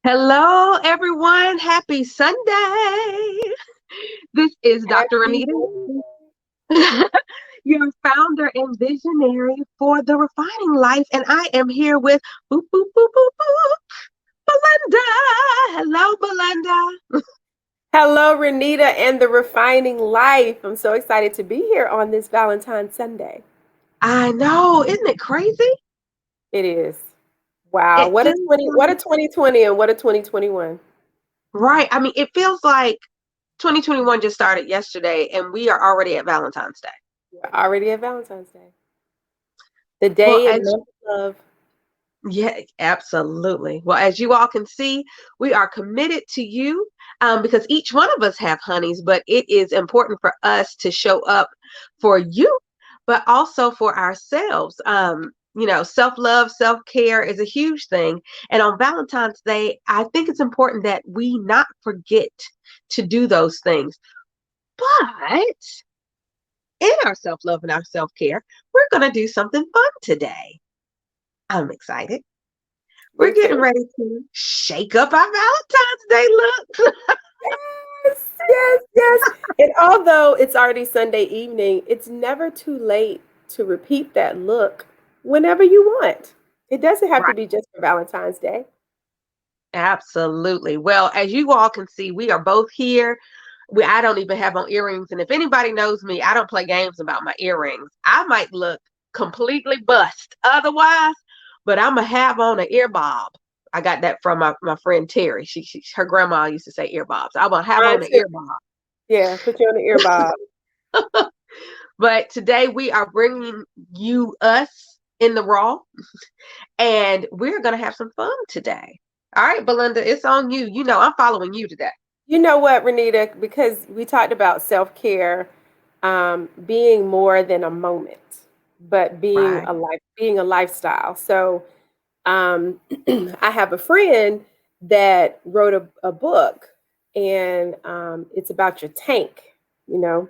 Hello, everyone. Happy Sunday. This is Dr. Happy Renita, Sunday. your founder and visionary for the refining life. And I am here with boop, boop, boop, boop, boop, Belinda. Hello, Belinda. Hello, Renita and the Refining Life. I'm so excited to be here on this Valentine Sunday. I know, isn't it crazy? It is. Wow. It What a feels 20, what a like, 2020 and what a 2021. right. I mean, it feels like 2021 just started yesterday and we are already at Valentine's Day. We're already at Valentine's Day. The Well, day and as month of love. Yeah, absolutely. Well, as you all can see, we are committed to you because each one of us have honeys, but it is important for us to show up for you, but also for ourselves. Self-love, self-care is a huge thing. And on Valentine's Day, I think it's important that we not forget to do those things. But in our self-love and our self-care, we're going to do something fun today. I'm excited. We're Me getting too. ready to shake up our Valentine's Day look. Yes, yes, yes. And although it's already Sunday evening, it's never too late to repeat that look whenever you want. It doesn't have to Right. be just for Valentine's Day. Absolutely. Well, as you all can see, we are both here. I don't even have on earrings. And if anybody knows me, I don't play games about my earrings. I might look completely bust otherwise, but I'm going to have on an ear bob. I got that from my friend Terry. Her grandma used to say ear bobs. I'm going to have Mine on an too. ear bob. Yeah, put you on the earbud. But today we are bringing you us in the raw, and we're going to have some fun today. All right, Belinda, it's on you. You know, I'm following you today. You know what, Renita? Because we talked about self care being more than a moment, but Right. being a lifestyle. So I have a friend that wrote a book, and it's about your tank. You know,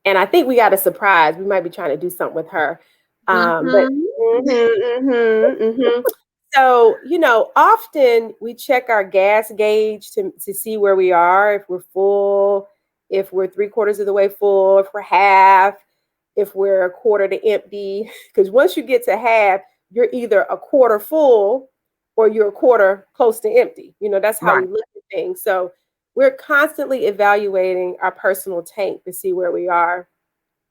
and I think we got a surprise. We might be trying to do something with her. But Mm-hmm. so, often we check our gas gauge to see where we are, if we're full, if we're three-quarters of the way full, if we're half, if we're a quarter to empty. Because once you get to half, you're either a quarter full or you're a quarter close to empty. That's how we Right. look at things. So we're constantly evaluating our personal tank to see where we are.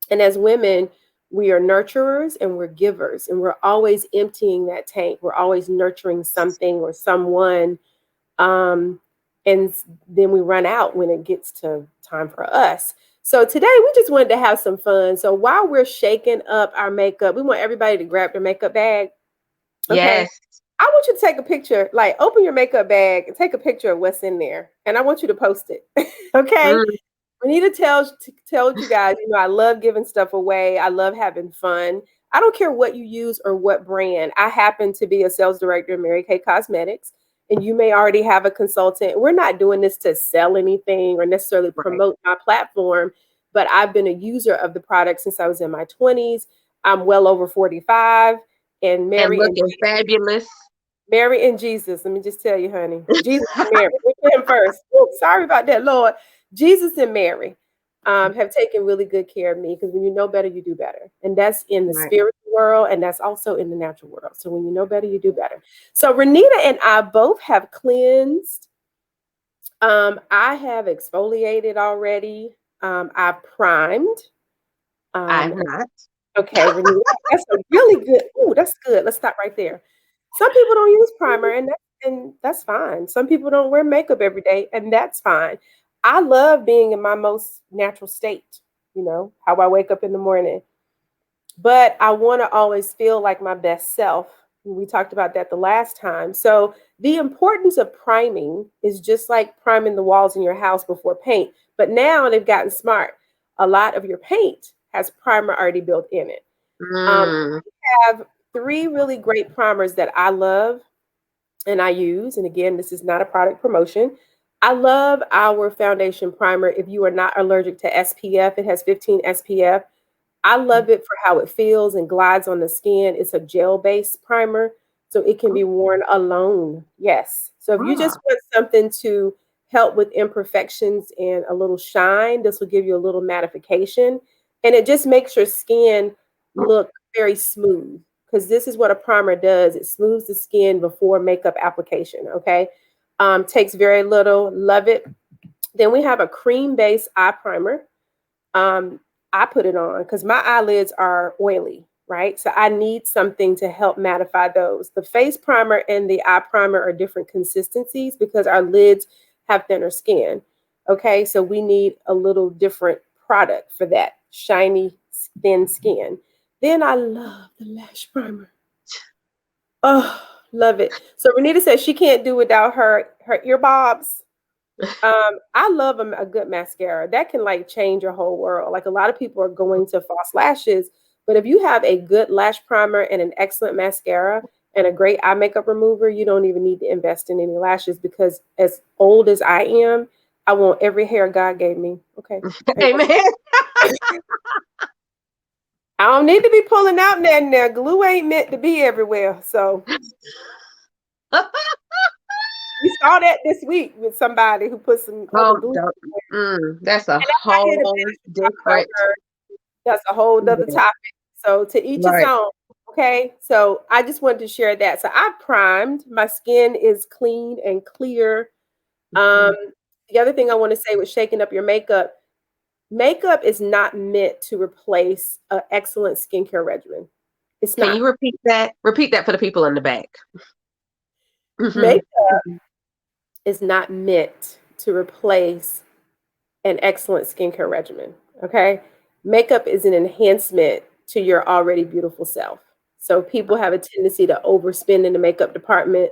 And as women, we are nurturers and we're givers, and we're always emptying that tank. We're always nurturing something or someone. Um, and then we run out when it gets to time for us. So today we just wanted to have some fun. So while we're shaking up our makeup, we want everybody to grab their makeup bag. Okay. Yes. I want you to take a picture, like open your makeup bag and take a picture of what's in there. And I want you to post it. Okay. Mm, Renita tells you guys, I love giving stuff away. I love having fun. I don't care what you use or what brand. I happen to be a sales director at Mary Kay Cosmetics, and you may already have a consultant. We're not doing this to sell anything or necessarily right. promote my platform, but I've been a user of the product since I was in my 20s. I'm well over 45, and And looking fabulous. Mary and Jesus. Let me just tell you, honey. Jesus and Mary. Look at him first. Oops, sorry about that, Lord. Jesus and Mary have taken really good care of me, because when you know better, you do better. And that's in the Right. spiritual world, and that's also in the natural world. So when you know better, you do better. So Renita and I both have cleansed. I have exfoliated already. I've primed. I've Um, not. Okay, Renita, that's a really good. Oh, that's good. Let's stop right there. Some people don't use primer, and that's fine. Some people don't wear makeup every day, and that's fine. I love being in my most natural state. How I wake up in the morning, but I want to always feel like my best self. We talked about that the last time. So the importance of priming is just like priming the walls in your house before paint. But now they've gotten smart. A lot of your paint has primer already built in it. Mm, We have three really great primers that I love and I use. And again, this is not a product promotion. I love our foundation primer. If you are not allergic to SPF, it has 15 SPF. I love it for how it feels and glides on the skin. It's a gel-based primer. So it can be worn alone. Yes. So if you just Ah, want something to help with imperfections and a little shine, this will give you a little mattification. And it just makes your skin look very smooth, because this is what a primer does. It smooths the skin before makeup application. Okay. Takes very little. Love it. Then we have a cream based eye primer. um, I put it on because my eyelids are oily, right? So I need something to help mattify those. The face primer and the eye primer are different consistencies because our lids have thinner skin. Okay, so we need a little different product for that shiny, thin skin. Then I love the lash primer. Oh, love it. So Renita says she can't do without her ear bobs. I love a good mascara. That can like change your whole world. Like a lot of people are going to false lashes, but if you have a good lash primer and an excellent mascara and a great eye makeup remover, you don't even need to invest in any lashes, because as old as I am, I want every hair God gave me. Okay. amen. I don't need to be pulling out there and there. Glue ain't meant to be everywhere. So we saw that this week with somebody who put some other Oh, glue. don't, that's a And I'm not here to whole talk about different. her. That's a whole nother Yeah, topic. So to each his right. own. Okay. So I just wanted to share that. So I primed. My skin is clean and clear. Um, Mhm. the other thing I want to say with shaking up your makeup, makeup is not meant to replace an excellent skincare regimen. It's Can not. you repeat that? Repeat that for the people in the back. Mhm. Makeup Mhm. is not meant to replace an excellent skincare regimen. Okay. Makeup is an enhancement to your already beautiful self. So people have a tendency to overspend in the makeup department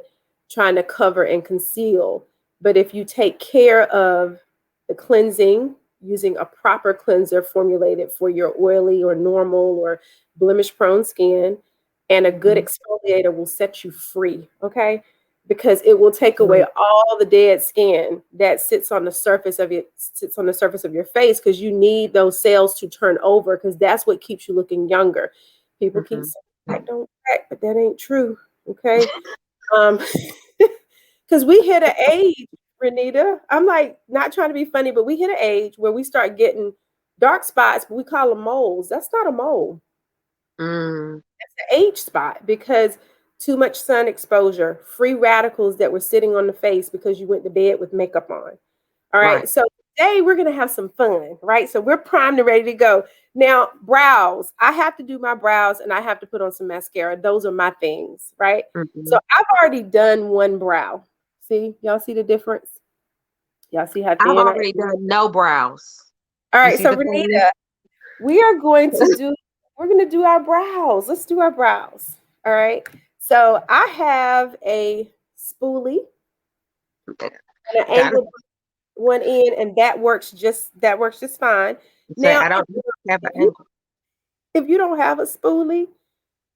trying to cover and conceal. But if you take care of the cleansing using a proper cleanser formulated for your oily or normal or blemish prone skin, and a good Mhm. exfoliator will set you free. Okay, because it will take away Mhm. all the dead skin that sits on the surface of your face, because you need those cells to turn over, because that's what keeps you looking younger. People keep Mhm. saying black don't crack, but that ain't true. Okay. um because we hit an age, Renita. I'm like not trying to be funny, but we hit an age where we start getting dark spots, but we call them moles. That's not a mole, Mm. the age spot, because too much sun exposure, free radicals that were sitting on the face because you went to bed with makeup on. All Right. right. So today we're going to have some fun, right? So we're primed and ready to go. Now, brows, I have to do my brows and I have to put on some mascara. Those are my things, right? So Mhm. I've already done one brow. See, y'all see the difference? Y'all see how I've thin I already am? done no brows. All You right. see So the thing? Renita, we are going to do, we're going to do our brows. Let's do our brows. All right. So I have a spoolie and an Gotta angled one in, and that works just fine. say Now, I don't have an if you ankle. if you don't have a spoolie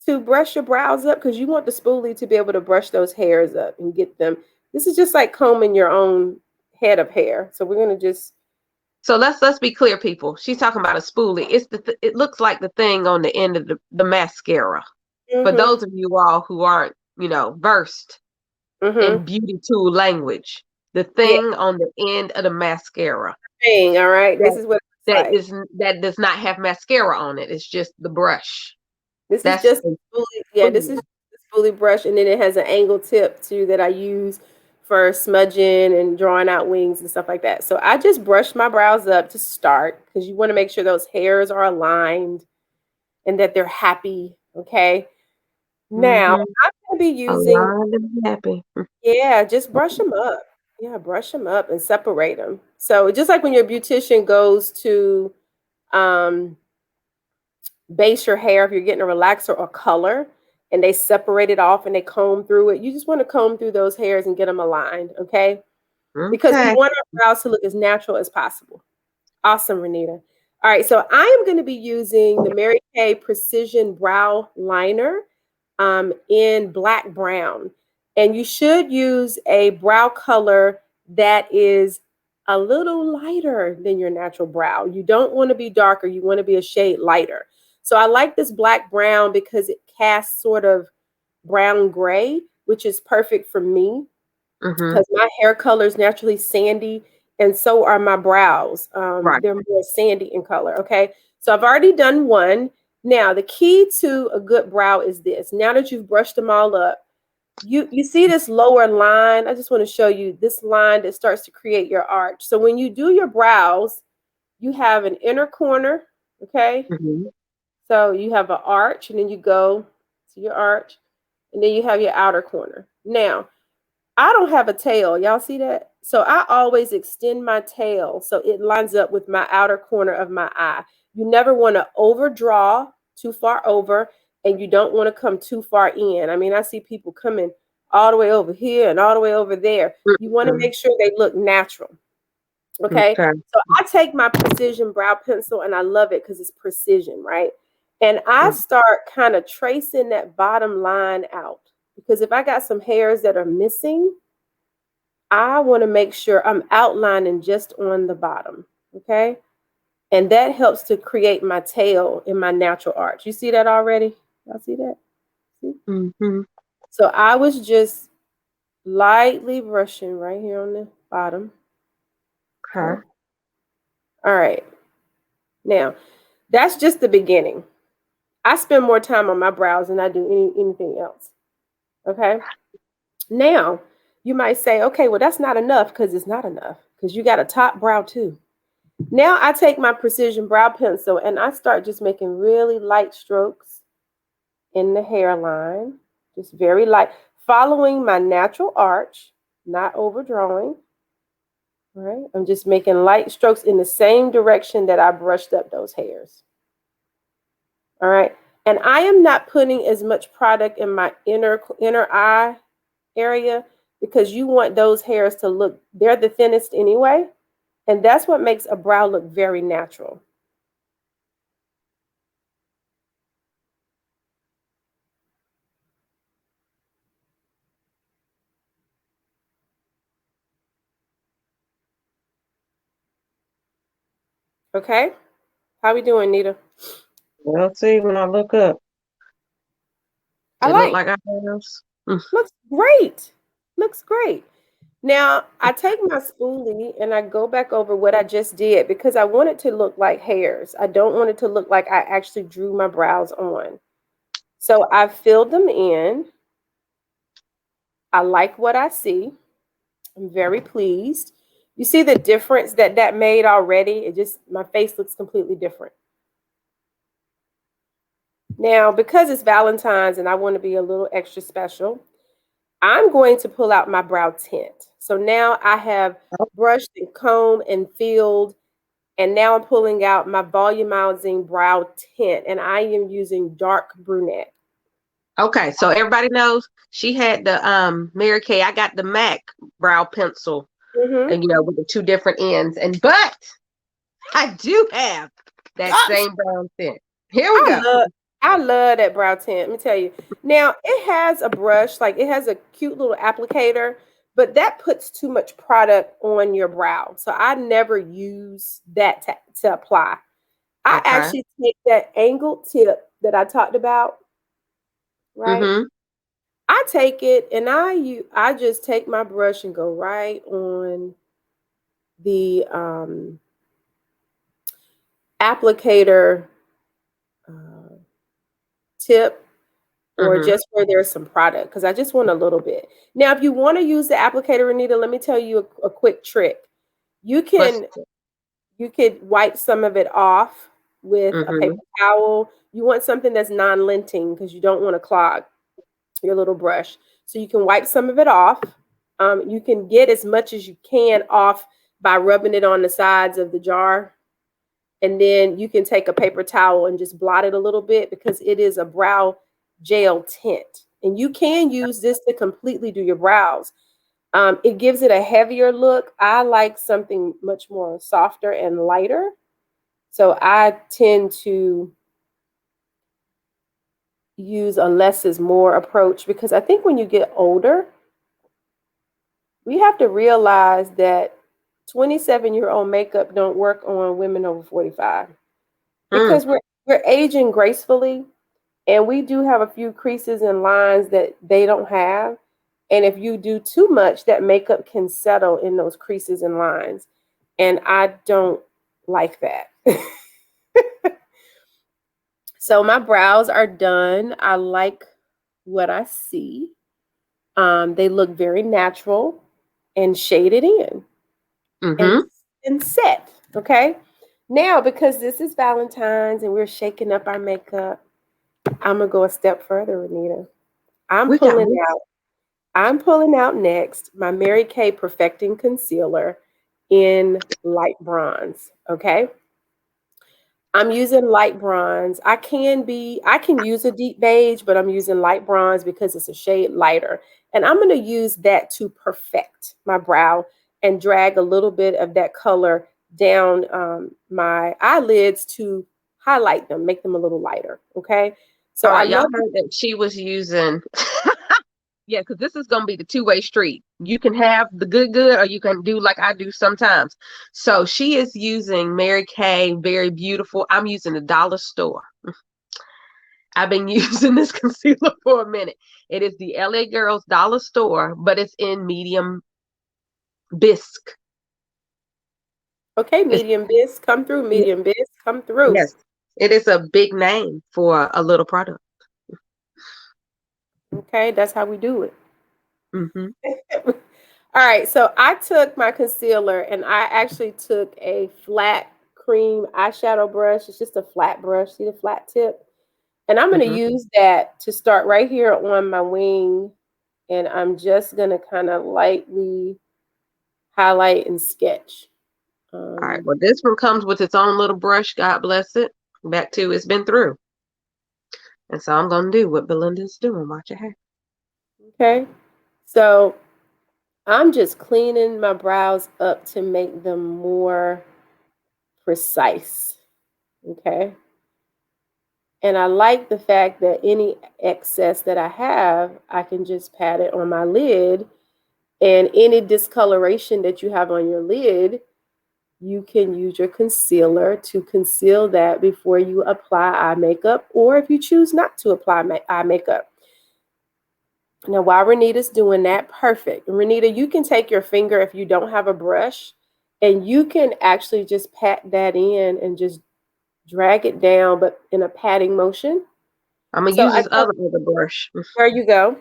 to brush your brows up, because you want the spoolie to be able to brush those hairs up and get them. This is just like combing your own head of hair. So we're gonna just So let's be clear, people. She's talking about a spoolie. It's it looks like the thing on the end of the mascara. For mm-hmm, those of you all who aren't, versed mm-hmm. in beauty tool language, the Yeah, thing on the end of the mascara thing. All right. This that is what it looks that like. is that does not have mascara on it. It's just the brush. This is That's just a spoolie. Yeah, this is spoolie. the spoolie brush, and then it has an angle tip too that I use for smudging and drawing out wings and stuff like that. So I just brush my brows up to start, because you want to make sure those hairs are aligned and that they're happy. Okay. Now Mm-hmm. I'm going to be using, Aligned and happy. yeah, just brush them up. Yeah, brush them up and separate them. So just like when your beautician goes to um, base your hair, if you're getting a relaxer or color, and they separate it off and they comb through it, you just want to comb through those hairs and get them aligned. Okay. Because we Okay. want our brows to look as natural as possible. Awesome, Renita. All right, so I am going to be using the Mary Kay Precision Brow Liner in black brown. And you should use a brow color that is a little lighter than your natural brow. You don't want to be darker, you want to be a shade lighter. So I like this black brown because it casts sort of brown gray, which is perfect for me Mm-hmm. because my hair color is naturally sandy, and so are my brows. Right. They're more sandy in color. Okay, so I've already done one. Now the key to a good brow is this. Now that you've brushed them all up, you see this lower line. I just want to show you this line that starts to create your arch. So when you do your brows, you have an inner corner. Okay, Mm-hmm. so you have an arch, and then you go to your arch, and then you have your outer corner. Now I don't have a tail. Y'all see that? So I always extend my tail so it lines up with my outer corner of my eye. You never want to overdraw too far over, and you don't want to come too far in. I mean, I see people coming all the way over here and all the way over there. You want to Mm-hmm. make sure they look natural. Okay. Okay. So I take my precision brow pencil and I love it because it's precision, right? And I start kind of tracing that bottom line out because if I got some hairs that are missing, I want to make sure I'm outlining just on the bottom. Okay. And that helps to create my tail in my natural arch. You see that already? Y'all see that? See? Mm-hmm. So I was just lightly brushing right here on the bottom. Okay. Okay. All right. Now, that's just the beginning. I spend more time on my brows than I do anything else. Okay. Now, you might say, okay, well, that's not enough because it's not enough because you got a top brow too. Now I take my precision brow pencil and I start just making really light strokes in the hairline, just very light, following my natural arch, not overdrawing. All right. I'm just making light strokes in the same direction that I brushed up those hairs. All right. And I am not putting as much product in my inner eye area because you want those hairs to look, they're the thinnest anyway. And that's what makes a brow look very natural. Okay. How we doing, Nita? We'll see when I look up. I It look like. like ours. Mm. Looks great. Looks great. Now I take my spoolie and I go back over what I just did because I want it to look like hairs. I don't want it to look like I actually drew my brows on. So I filled them in. I like what I see. I'm very pleased. You see the difference that that made already? It just, my face looks completely different. Now, because it's Valentine's and I want to be a little extra special, I'm going to pull out my brow tint. So now I have brushed and combed and filled, and now I'm pulling out my volumizing brow tint, and I am using dark brunette. Okay, so everybody knows she had the Mary Kay. I got the MAC brow pencil, Mm-hmm. and with the two different ends. But I do have that same brown tint. Here we I go. love I love that brow tint. Let me tell you. Now it has a brush, like it has a cute little applicator, but that puts too much product on your brow. So I never use that to apply. I Okay. actually take that angled tip that I talked about, right? Mm-hmm. I take it and I just take my brush and go right on the applicator uh, tip or Mm-hmm. just where there's some product because I just want a little bit. Now, if you want to use the applicator, Anita, let me tell you a quick trick. You What's can you could wipe some of it off with a mm-hmm. paper towel. You want something that's non-linting because you don't want to clog your little brush. So you can wipe some of it off. You can get as much as you can off by rubbing it on the sides of the jar. And then you can take a paper towel and just blot it a little bit because it is a brow gel tint. And you can use this to completely do your brows. It gives it a heavier look. I like something much more softer and lighter. So I tend to use a less is more approach because I think when you get older, we have to realize that 27-year-old makeup don't work on women over 45 Mm. because we're aging gracefully. And we do have a few creases and lines that they don't have. And if you do too much, that makeup can settle in those creases and lines. And I don't like that. So my brows are done. I like what I see. They look very natural and shaded in and Mm-hmm. and set. Okay. Now, because this is Valentine's and we're shaking up our makeup, I'm gonna go a step further, Renita. I'm We got pulling one. out. I'm pulling out next my Mary Kay Perfecting Concealer in light bronze. Okay. I'm using light bronze. I can use a deep beige, but I'm using light bronze because it's a shade lighter. And I'm going to use that to perfect my brow and drag a little bit of that color down my eyelids to highlight them, make them a little lighter. Okay. So All I right, y'all love, heard that she was using. Yeah, because this is gonna be the two-way street. You can have the good, or you can do like I do sometimes. So she is using Mary Kay, very beautiful. I'm using the dollar store. I've been using this concealer for a minute. It is the LA Girls Dollar Store, but it's in medium bisque. okay, It's medium bisque, come through, medium bisque, come through. yes, it is a big name for a little product. Okay, that's how we do it. Hmm. All right, so I took my concealer and I actually took a flat cream eyeshadow brush. It's just a flat brush, see the flat tip? And I'm going to Hmm. use that to start right here on my wing. And I'm just going to kind of lightly highlight and sketch. All right. Um, Well, this one comes with its own little brush. God bless it. Back to it's been through. And so I'm gonna do what Belinda's doing. Watch your hair. okay, so I'm just cleaning my brows up to make them more precise. Okay. And I like the fact that any excess that I have, I can just pat it on my lid. And any discoloration that you have on your lid, you can use your concealer to conceal that before you apply eye makeup, or if you choose not to apply eye makeup. Now, while Renita's doing that, perfect. Renita, you can take your finger if you don't have a brush, and you can actually just pat that in and just drag it down, but in a patting motion. I'm gonna So use I this tell, other brush. there you go.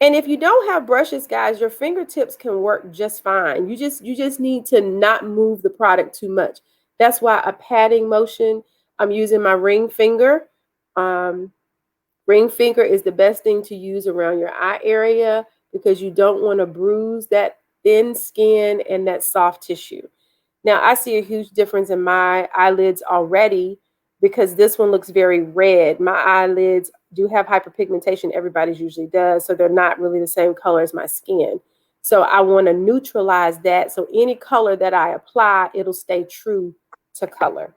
And if you don't have brushes, guys, your fingertips can work just fine. You just need to not move the product too much. That's why a patting motion. I'm using my ring finger. Um, Ring finger is the best thing to use around your eye area because you don't want to bruise that thin skin and that soft tissue. Now, I see a huge difference in my eyelids already because this one looks very red. My eyelids do have hyperpigmentation. Everybody's usually does. So they're not really the same color as my skin. So I want to neutralize that. So any color that I apply, it'll stay true to color.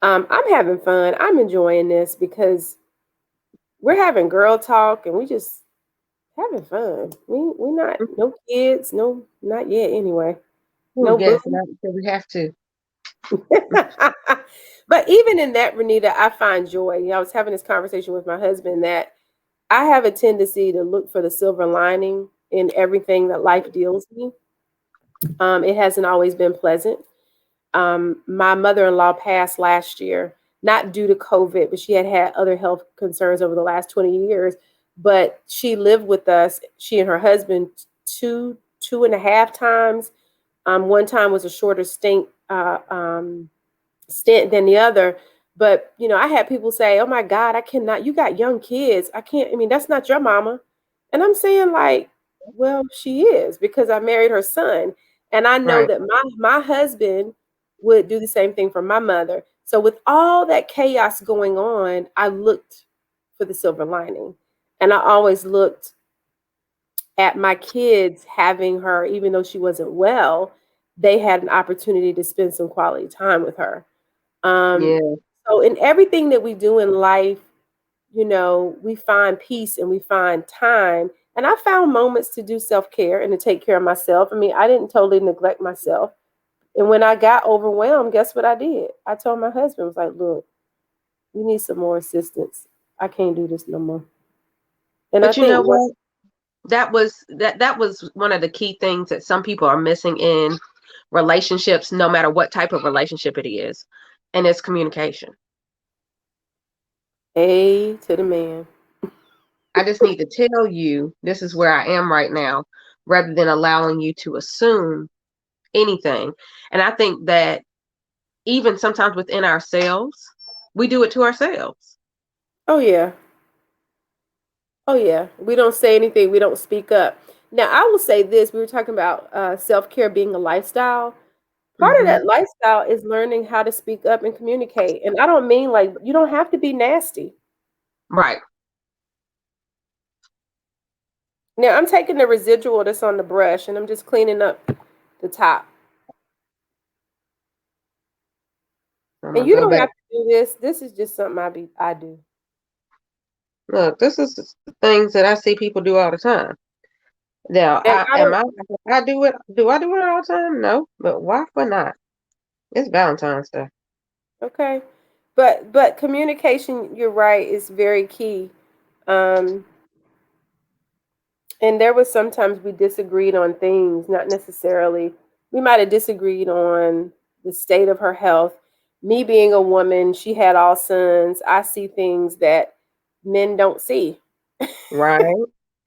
I'm having fun. I'm enjoying this because we're having girl talk and we just having fun. We not no kids, no not yet anyway. Oh No boo. yes, not until we have to. But even in that, Renita, I find joy. I was having this conversation with my husband that I have a tendency to look for the silver lining in everything that life deals me. It hasn't always been pleasant. My mother-in-law passed last year, not due to COVID, but she had had other health concerns over the last 20 years. But she lived with us, she and her husband, two and a half times. One time was a shorter stint than the other. But I had people say, "Oh my God, I cannot. You got young kids. I can't. I mean, that's not your mama." And I'm saying, like, well, she is because I married her son, and I know Right. that my husband would do the same thing for my mother. So with all that chaos going on, I looked for the silver lining, and I always looked at my kids having her, even though she wasn't well. They had an opportunity to spend some quality time with her. Um, Yeah. so in everything that we do in life, we find peace and we find time. And I found moments to do self-care and to take care of myself. I mean, I didn't totally neglect myself. And when I got overwhelmed, guess what I did? I told my husband, I was like, look, We need some more assistance. I can't do this no more. And I But you think know what what? That was one of the key things that some people are missing in relationships, no matter what type of relationship it is, and it's communication. A to the man. I just need to tell you this is where I am right now, rather than allowing you to assume anything. And I think that even sometimes within ourselves, we do it to ourselves. Oh yeah. Oh yeah. We don't say anything. We don't speak up. Now I will say this. We were talking about self-care being a lifestyle. Part of Hmm. that lifestyle is learning how to speak up and communicate. And I don't mean like you don't have to be nasty. Right. Now I'm taking the residual that's on the brush and I'm just cleaning up the top. I'm And gonna you go don't back. have to do this. This is just something I do. Look, this is the things that I see people do all the time. Now, And I don't I do it. Do I do it all the time? No, but why for not? It's Valentine's Day. okay. But communication, you're right, is very key. Um and there was sometimes we disagreed on things, not necessarily we might have disagreed on the state of her health. Me being a woman, she had all sons. I see things that men don't see. Right.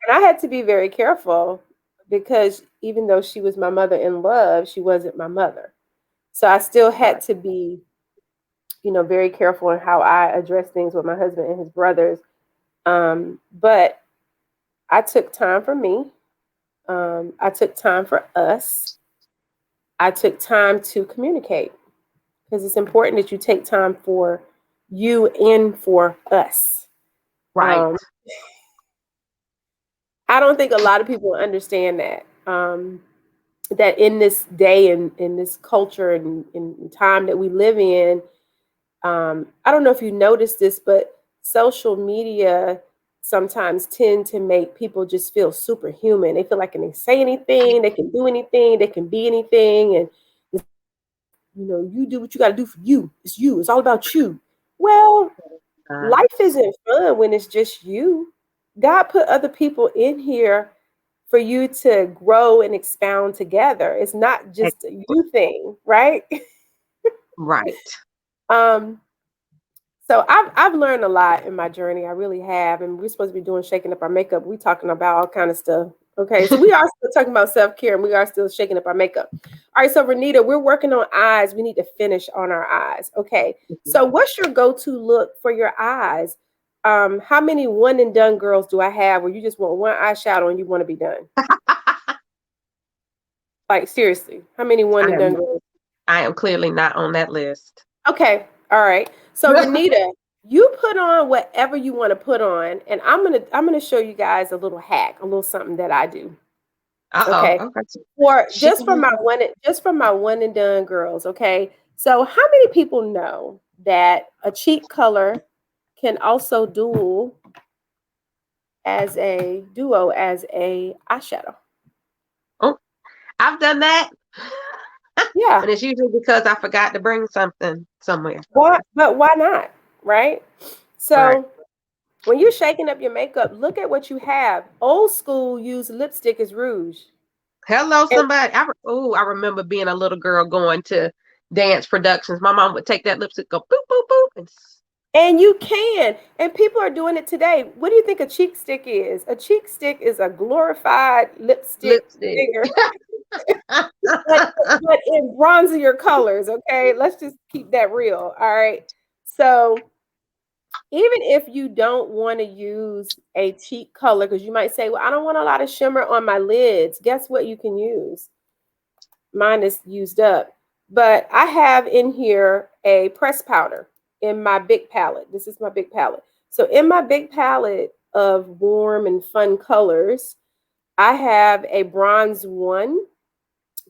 And I had to be very careful because even though she was my mother in love, she wasn't my mother. So I still had Right. to be, very careful in how I address things with my husband and his brothers. But I took time for me. I took time for us. I took time to communicate because it's important that you take time for you and for us. Right. Um, I don't think a lot of people understand that. That in this day and in this culture and in time that we live in, I don't know if you noticed this, but social media sometimes tend to make people just feel superhuman. They feel like can they say anything, they can do anything, they can be anything, and you do what you got to do for you. It's you. It's all about you. Well, Uh, life isn't fun when it's just you. God put other people in here for you to grow and expound together. It's not just a exactly. you thing, right? Right. um, So I've learned a lot in my journey. I really have. And we're supposed to be doing shaking up our makeup. We talking about all kind of stuff. Okay. So we are still talking about self-care and we are still shaking up our makeup. All right. So Renita, we're working on eyes. We need to finish on our eyes. Okay. So what's your go-to look for your eyes? How many one and done girls do I have where you just want one eyeshadow and you want to be done? Like seriously, how many one I and done am girls? I am clearly not on that list. Okay. All right. So Renita, you put on whatever you want to put on, and I'm gonna show you guys a little hack, a little something that I do. Uh-oh. Okay. Okay. For She just for my one and done girls, okay? So how many people know that a cheek color can also duo as a eyeshadow? Oh, I've done that. Yeah. But it's usually because I forgot to bring something somewhere. Why not? Right? Right. So when you're shaking up your makeup, look at what you have. Old school used lipstick as rouge. Hello, And, somebody. I remember being a little girl going to dance productions. My mom would take that lipstick, go boop, boop, boop, and and you can. And people are doing it today. What do you think a cheek stick is? A cheek stick is a glorified lipstick lipstick. figure, but in bronzier colors, okay? Let's just keep that real. All right. So even if you don't want to use a cheek color, because you might say, well, I don't want a lot of shimmer on my lids. Guess what you can use? Mine is used up. But I have in here a press powder in my big palette. This is my big palette. So in my big palette of warm and fun colors, I have a bronze one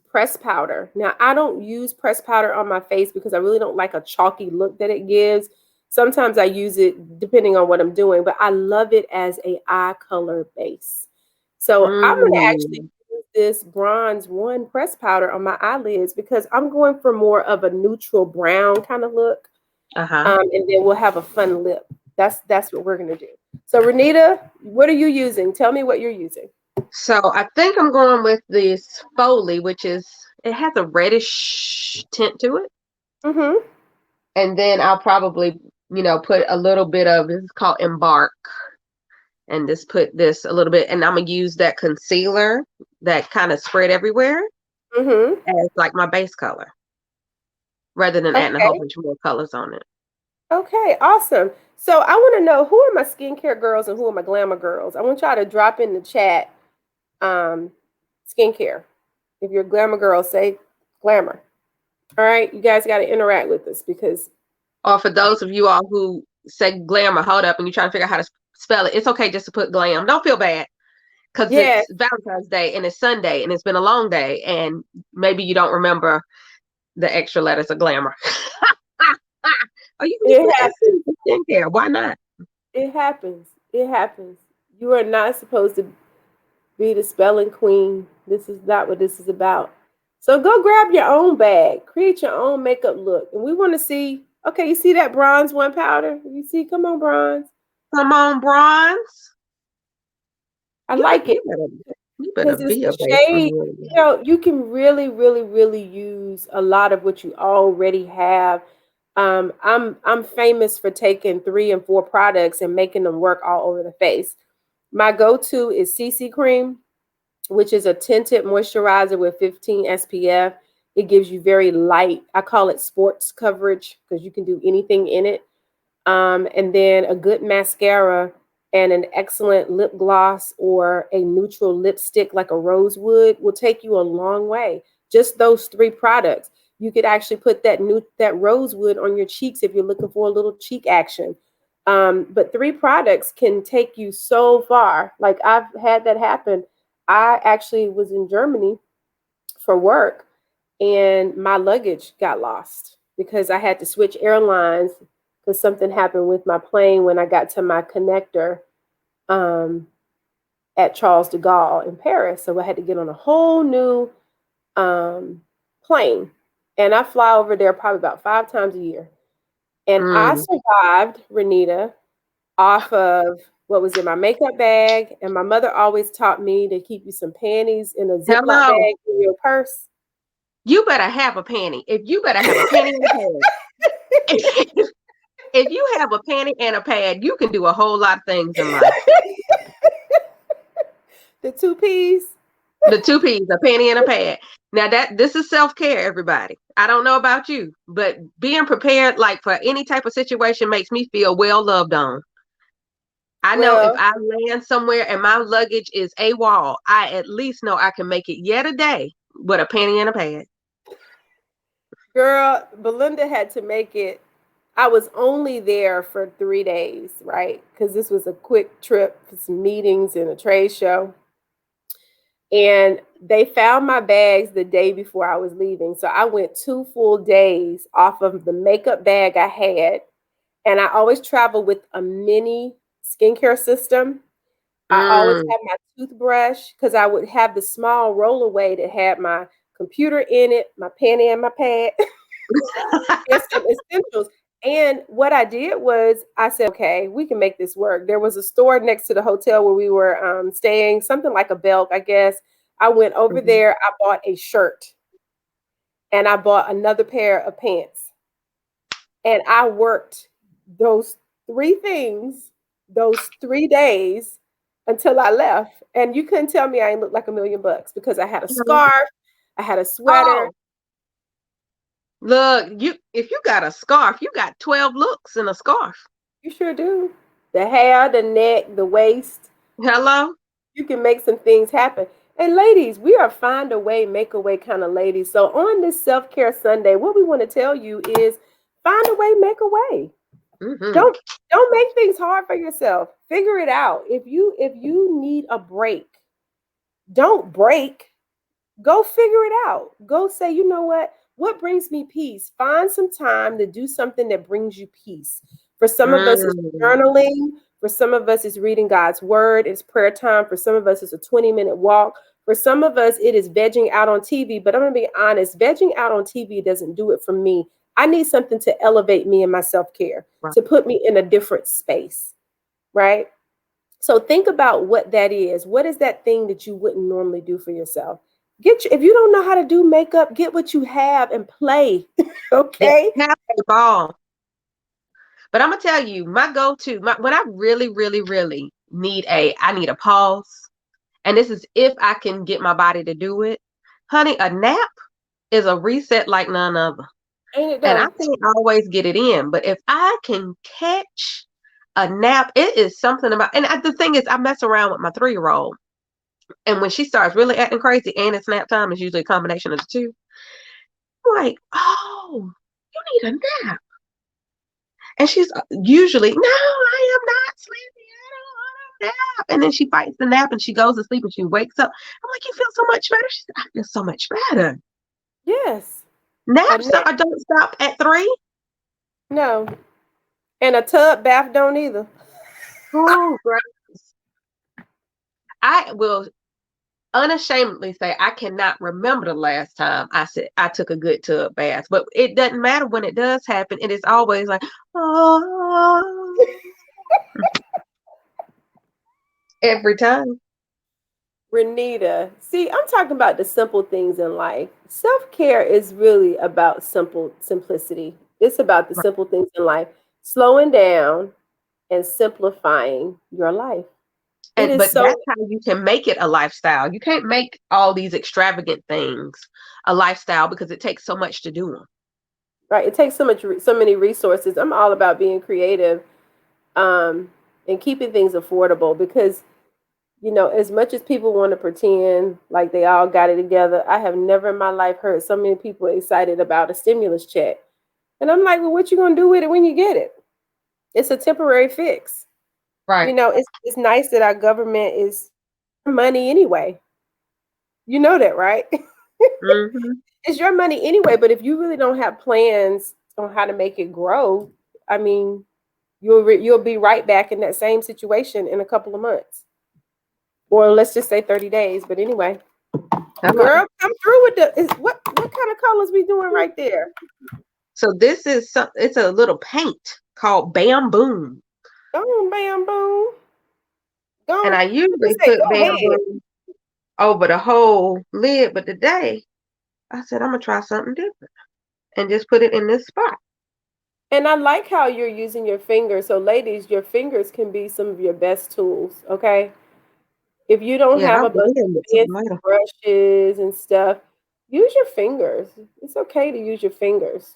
press powder. Now, I don't use press powder on my face because I really don't like a chalky look that it gives. Sometimes I use it depending on what I'm doing, but I love it as a eye color base. So I'm going to actually Mm, use this bronze one press powder on my eyelids because I'm going for more of a neutral brown kind of look. Uh-huh. And then we'll have a fun lip. That's what we're gonna do. So Renita, what are you using? Tell me what you're using. So I think I'm going with this Foley, which is it has a reddish tint to it. Mm-hmm. And then I'll probably, put a little bit of this is called Embark. And just put this a little bit, and I'm gonna use that concealer that kind of spread everywhere Mm-hmm. as like my base color, rather than adding a whole Okay. bunch more colors on it. Okay, awesome. So I want to know, who are my skincare girls and who are my glamour girls? I want y'all to drop in the chat um, skincare. If you're a glamour girl, say glamour. All right, you guys got to interact with us because Or for those of you all who say glamour, hold up, and you're trying to figure out how to spell it, it's okay just to put glam. Don't feel bad because yeah, it's Valentine's Day and it's Sunday and it's been a long day, and maybe you don't remember the extra letters of glamour. Or you can just it put happens. SC for skincare. Why not? It happens. It happens. You are not supposed to be the spelling queen. This is not what this is about. So go grab your own bag, create your own makeup look. And we want to see, okay, you see that bronze one powder? You see, come on, bronze. Come on, bronze. I You like it you better because it's be the a base shade. remover. You can really, really, really use a lot of what you already have. I'm famous for taking 3 and 4 products and making them work all over the face. My go-to is CC cream, which is a tinted moisturizer with 15 SPF. It gives you very light, I call it sports coverage because you can do anything in it. And then a good mascara and an excellent lip gloss or a neutral lipstick like a rosewood will take you a long way. Just those 3 products. You could actually put that rosewood on your cheeks if you're looking for a little cheek action. But 3 products can take you so far. Like I've had that happen. I actually was in Germany for work and my luggage got lost because I had to switch airlines because something happened with my plane when I got to my connector um, at Charles de Gaulle in Paris. So I had to get on a whole new um, plane. And I fly over there probably about 5 times a year. And I Mm. survived, Renita, off of what was in my makeup bag. And my mother always taught me to keep you some panties in a Ziploc Hello. bag in your purse. You better have a panty. If you better have a panty and a pad. If you have a panty and a pad, you can do a whole lot of things in life. The 2 P's. The 2 P's, a panty and a pad. Now this is self-care, everybody. I don't know about you, but being prepared like for any type of situation makes me feel well loved on. I know if Well, I land somewhere and my luggage is AWOL, I at least know I can make it yet a day with a panty and a pad. girl, Belinda had to make it. I was only there for 3 days, right? Because this was a quick trip for some meetings and a trade show. And they found my bags the day before I was leaving. So I went 2 full days off of the makeup bag I had. And I always travel with a mini skincare system. I always Mm. have my toothbrush because I would have the small rollaway that had my computer in it, my panty and my pad, and some essentials. And what I did was I said, okay, we can make this work. There was a store next to the hotel where we were staying, something like a Belk, I guess. I went over Mhm. there, I bought a shirt and I bought another pair of pants. And I worked those 3 things, those 3 days until I left. And you couldn't tell me I ain't looked like $1,000,000 because I had a scarf, I had a sweater. Oh, look, if you got a scarf, you got 12 looks in a scarf. You sure do. The hair, the neck, the waist. Hello? You can make some things happen. And ladies, we are find a way, make a way kind of ladies. So on this self-care Sunday, what we want to tell you is find a way, make a way. Hmm. Don't don't make things hard for yourself. Figure it out. If you need a break, don't break. Go figure it out. Go say, you know what? What brings me peace? Find some time to do something that brings you peace. For some of us, it's Mm. journaling. For some of us, it's reading God's word. It's prayer time. For some of us, it's a 20-minute walk. For some of us, it is vegging out on TV. But I'm going to be honest, vegging out on TV doesn't do it for me. I need something to elevate me in my self-care, Right. to put me in a different space, right? So think about what that is. What is that thing that you wouldn't normally do for yourself? If you don't know how to do makeup, get what you have and play. Yeah, Okay? have a ball. But I'm gonna tell you, my go-to, when I really, really, really I need a pause. And this is if I can get my body to do it. Honey, a nap is a reset like none other. Ain't it And I though? can't always get it in, but if I can catch a nap, it is something about. And the thing is, I mess around with my 3-year-old, and when she starts really acting crazy, and it's nap time, it's usually a combination of the two. I'm like, oh, you need a nap, and she's usually, no, I am not sleepy. I don't want a nap. And then she fights the nap, and she goes to sleep, and she wakes up. I'm like, you feel so much better. She said, I feel so much better. Yes. A Naps nap. don't stop at 3. No. And a tub bath don't either. Oh, gracious. I will unashamedly say I cannot remember the last time I said I took a good tub bath, but it doesn't matter when it does happen. It is always like, oh, every time. Renita, see, I'm talking about the simple things in life. Self-care is really about simplicity. It's about the Right. simple things in life, slowing down and simplifying your life. It And is but so that's how you can make it a lifestyle. You can't make all these extravagant things a lifestyle because it takes so much to do them. right. It takes so many resources. I'm all about being creative, um, and keeping things affordable because as much as people want to pretend like they all got it together, I have never in my life heard so many people excited about a stimulus check. And I'm like, well, what you gonna do with it when you get it? It's a temporary fix. Right. It's nice that our government is money anyway. You know that, right? Hmm. It's your money anyway, but if you really don't have plans on how to make it grow, I mean, you'll be right back in that same situation in a couple of months. Or let's just say 30 days. But anyway, Hello. girl, come through with what kind of colors we doing right there? So this is it's a little paint called Bamboo. Go on, bamboo. Go And on. I What you usually say? put Go ahead. bamboo over the whole lid, but today I said I'm gonna try something different and just put it in this spot. And I like how you're using your fingers. So, ladies, your fingers can be some of your best tools. Okay. If you don't Yeah, and have I'll a bunch blend with of something fancy later. brushes and stuff, use your fingers. It's okay to use your fingers.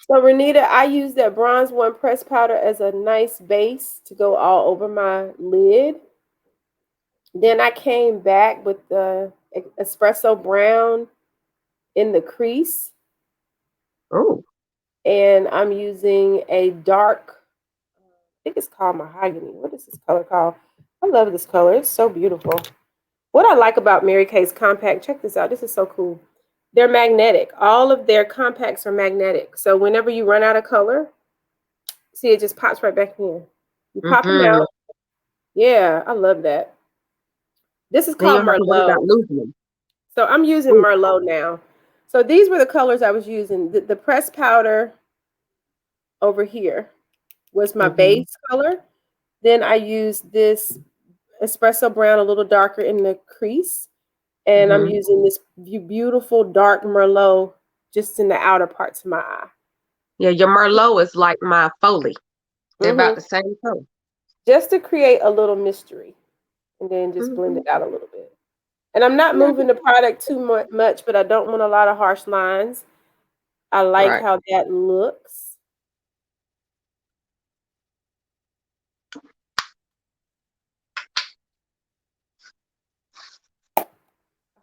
So, Renita, I use that Bronze One press powder as a nice base to go all over my lid. Then I came back with the espresso brown in the crease, Oh, and I'm using a dark, I think it's called mahogany. What is this color called? I love this color. It's so beautiful. What I like about Mary Kay's compact, check this out. This is so cool. They're magnetic. All of their compacts are magnetic. So whenever you run out of color, see, it just pops right back in. You pop them mm-hmm. out. Yeah, I love that. This is Then you called don't have to worry about Merlot. losing them. So I'm using Ooh, Merlot now. So these were the colors I was using. The pressed powder over here was my mm-hmm. base color. Then I used this espresso brown a little darker in the crease. And I'm Mm-hmm. using this beautiful dark Merlot just in the outer parts of my eye. Yeah, your Merlot is like my Foley. They're about Hmm. the same color. Just to create a little mystery and then just blend Mm-hmm. it out a little bit. And I'm not Yeah, moving the product too much, but I don't want a lot of harsh lines. I like right. how that looks.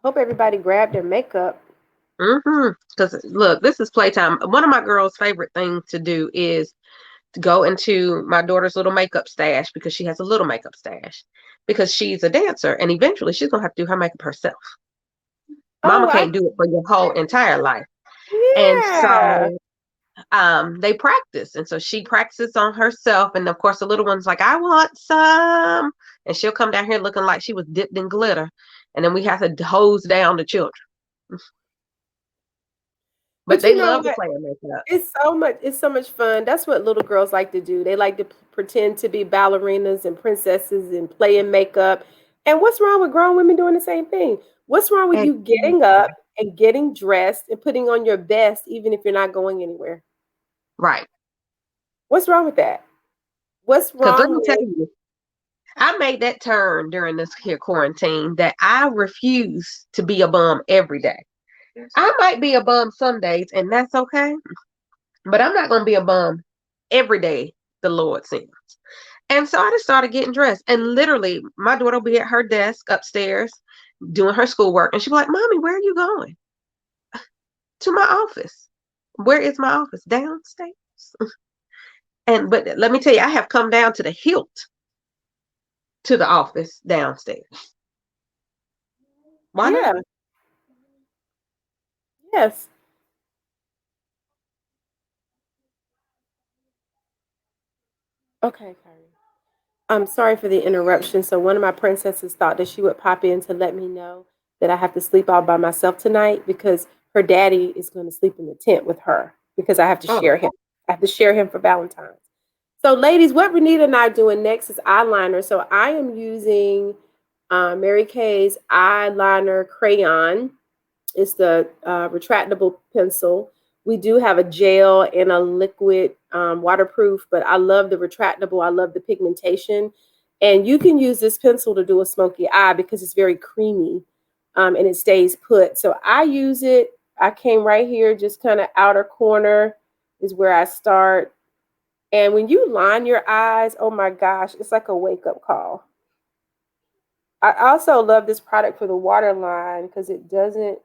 Hope everybody grabbed their makeup. Mm-hmm. Because look, this is playtime. One of my girls' favorite things to do is to go into my daughter's little makeup stash because she has a little makeup stash because she's a dancer and eventually she's gonna have to do her makeup herself. Mama Oh, can't do it for your whole entire life. And yeah. so they practice. And so she practices on herself. And of course the little one's like, I want some. And she'll come down here looking like she was dipped in glitter. And then we have to hose down the children. But But they you know love to what? play in makeup. It's so much fun. That's what little girls like to do. They like to pretend to be ballerinas and princesses and play in makeup. And what's wrong with grown women doing the same thing? What's wrong with you getting Exactly. up and getting dressed and putting on your best even if you're not going anywhere? Right. What's wrong with that? What's Because let wrong me tell with you, I made that turn during this here quarantine that I refuse to be a bum every day. I might be a bum some days, and that's okay. But I'm not going to be a bum every day the Lord sends. And so I just started getting dressed. And literally, my daughter will be at her desk upstairs doing her schoolwork. And she'll be like, Mommy, where are you going? To my office. Where is my office? Downstairs. And but let me tell you, I have come down to the hilt to the office downstairs. Why yeah, not? yes. Okay, Kyrie. I'm sorry for the interruption. So one of my princesses thought that she would pop in to let me know that I have to sleep all by myself tonight because her daddy is going to sleep in the tent with her because I have to Oh, share him. I have to share him for Valentine's. So, ladies, what Renita and I are doing next is eyeliner. So I am using Mary Kay's eyeliner crayon. It's the retractable pencil. We do have a gel and a liquid waterproof, but I love the retractable. I love the pigmentation. And you can use this pencil to do a smoky eye because it's very creamy and it stays put. So I use it. I came right here, just kind of outer corner is where I start. And when you line your eyes, oh my gosh, it's like a wake up call. I also love this product for the waterline because it doesn't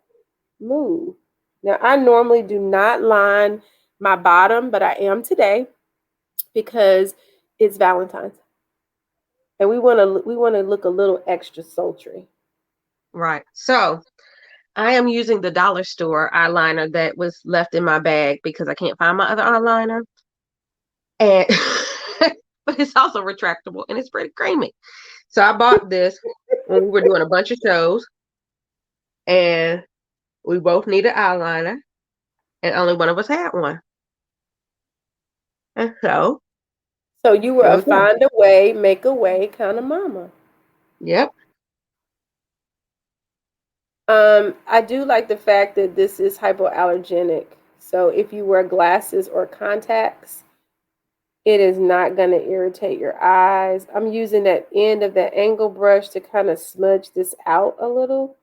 move. Now, I normally do not line my bottom, but I am today because it's Valentine's, and we want to look a little extra sultry. right. So I am using the dollar store eyeliner that was left in my bag because I can't find my other eyeliner. And but it's also retractable and it's pretty creamy. So I bought this when we were doing a bunch of shows and we both needed eyeliner and only one of us had one. And so So you were here a we go. find a way, make a way kind of mama. Yep. I do like the fact that this is hypoallergenic. So if you wear glasses or contacts, it is not going to irritate your eyes. I'm using that end of that angle brush to kind of smudge this out a little.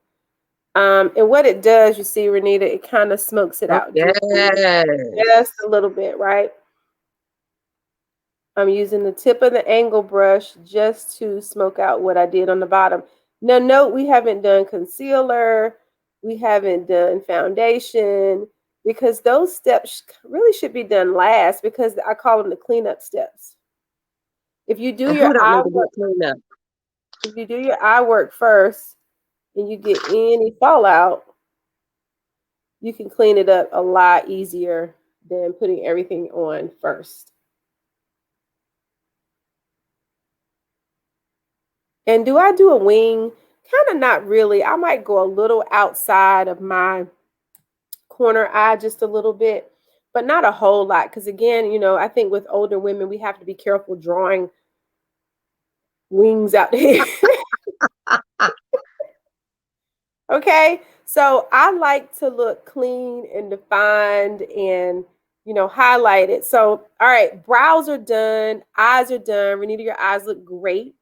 And what it does, you see, Renita, it kind of smokes it Oh, out just yes. a little bit, right? I'm using the tip of the angle brush just to smoke out what I did on the bottom. Now, note we haven't done concealer, we haven't done foundation, because those steps really should be done last because I call them the cleanup steps. If you do And your who don't eye need to work, get cleaned up? if you do your eye work first and you get any fallout, you can clean it up a lot easier than putting everything on first. And do I do a wing? Kind of not really. I might go a little outside of my corner eye just a little bit, but not a whole lot. Because again, I think with older women, we have to be careful drawing wings out there. Okay. So I like to look clean and defined and highlighted. So, all right, brows are done, eyes are done. Renita, your eyes look great.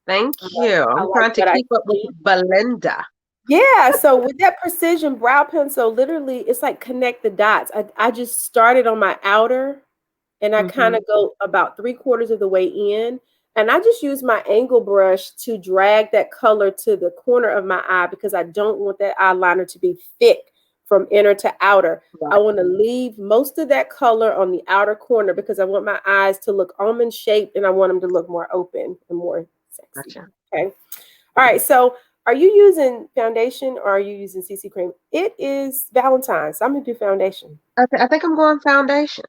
Thank I like, you. I I'm like trying to what I keep up with see. Belinda. Yeah, so with that precision brow pencil, literally, it's like connect the dots. I just started on my outer and I kind Hmm. of go about 3/4 of the way in. And I just use my angle brush to drag that color to the corner of my eye because I don't want that eyeliner to be thick from inner to outer. I Right. want to leave most of that color on the outer corner because I want my eyes to look almond shaped and I want them to look more open and more sexy. Gotcha. Okay. All right. So are you using foundation or are you using CC cream? It is Valentine's. So I'm going to do foundation. I think I'm going foundation.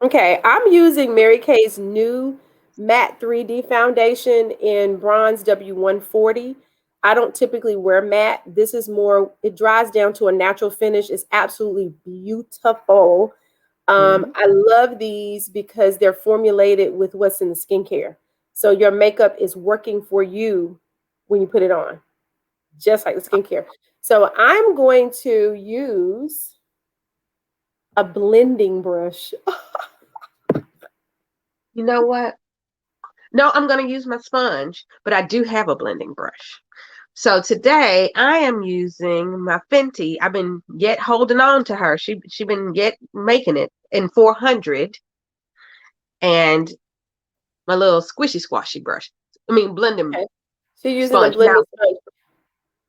Okay, I'm using Mary Kay's new matte 3D foundation in bronze W140. I don't typically wear matte. This is more, it dries down to a natural finish. It's absolutely beautiful. Mhm. I love these because they're formulated with what's in the skincare. So your makeup is working for you when you put it on, just like the skincare. So I'm going to use a blending brush. You know what? No, I'm going to use my sponge, but I do have a blending brush. So today I am using my Fenty. I've been yet holding on to her. She been yet making it in 400, and my little squishy squashy brush. I mean blending Okay. So you're using a sponge. Now, blending sponge.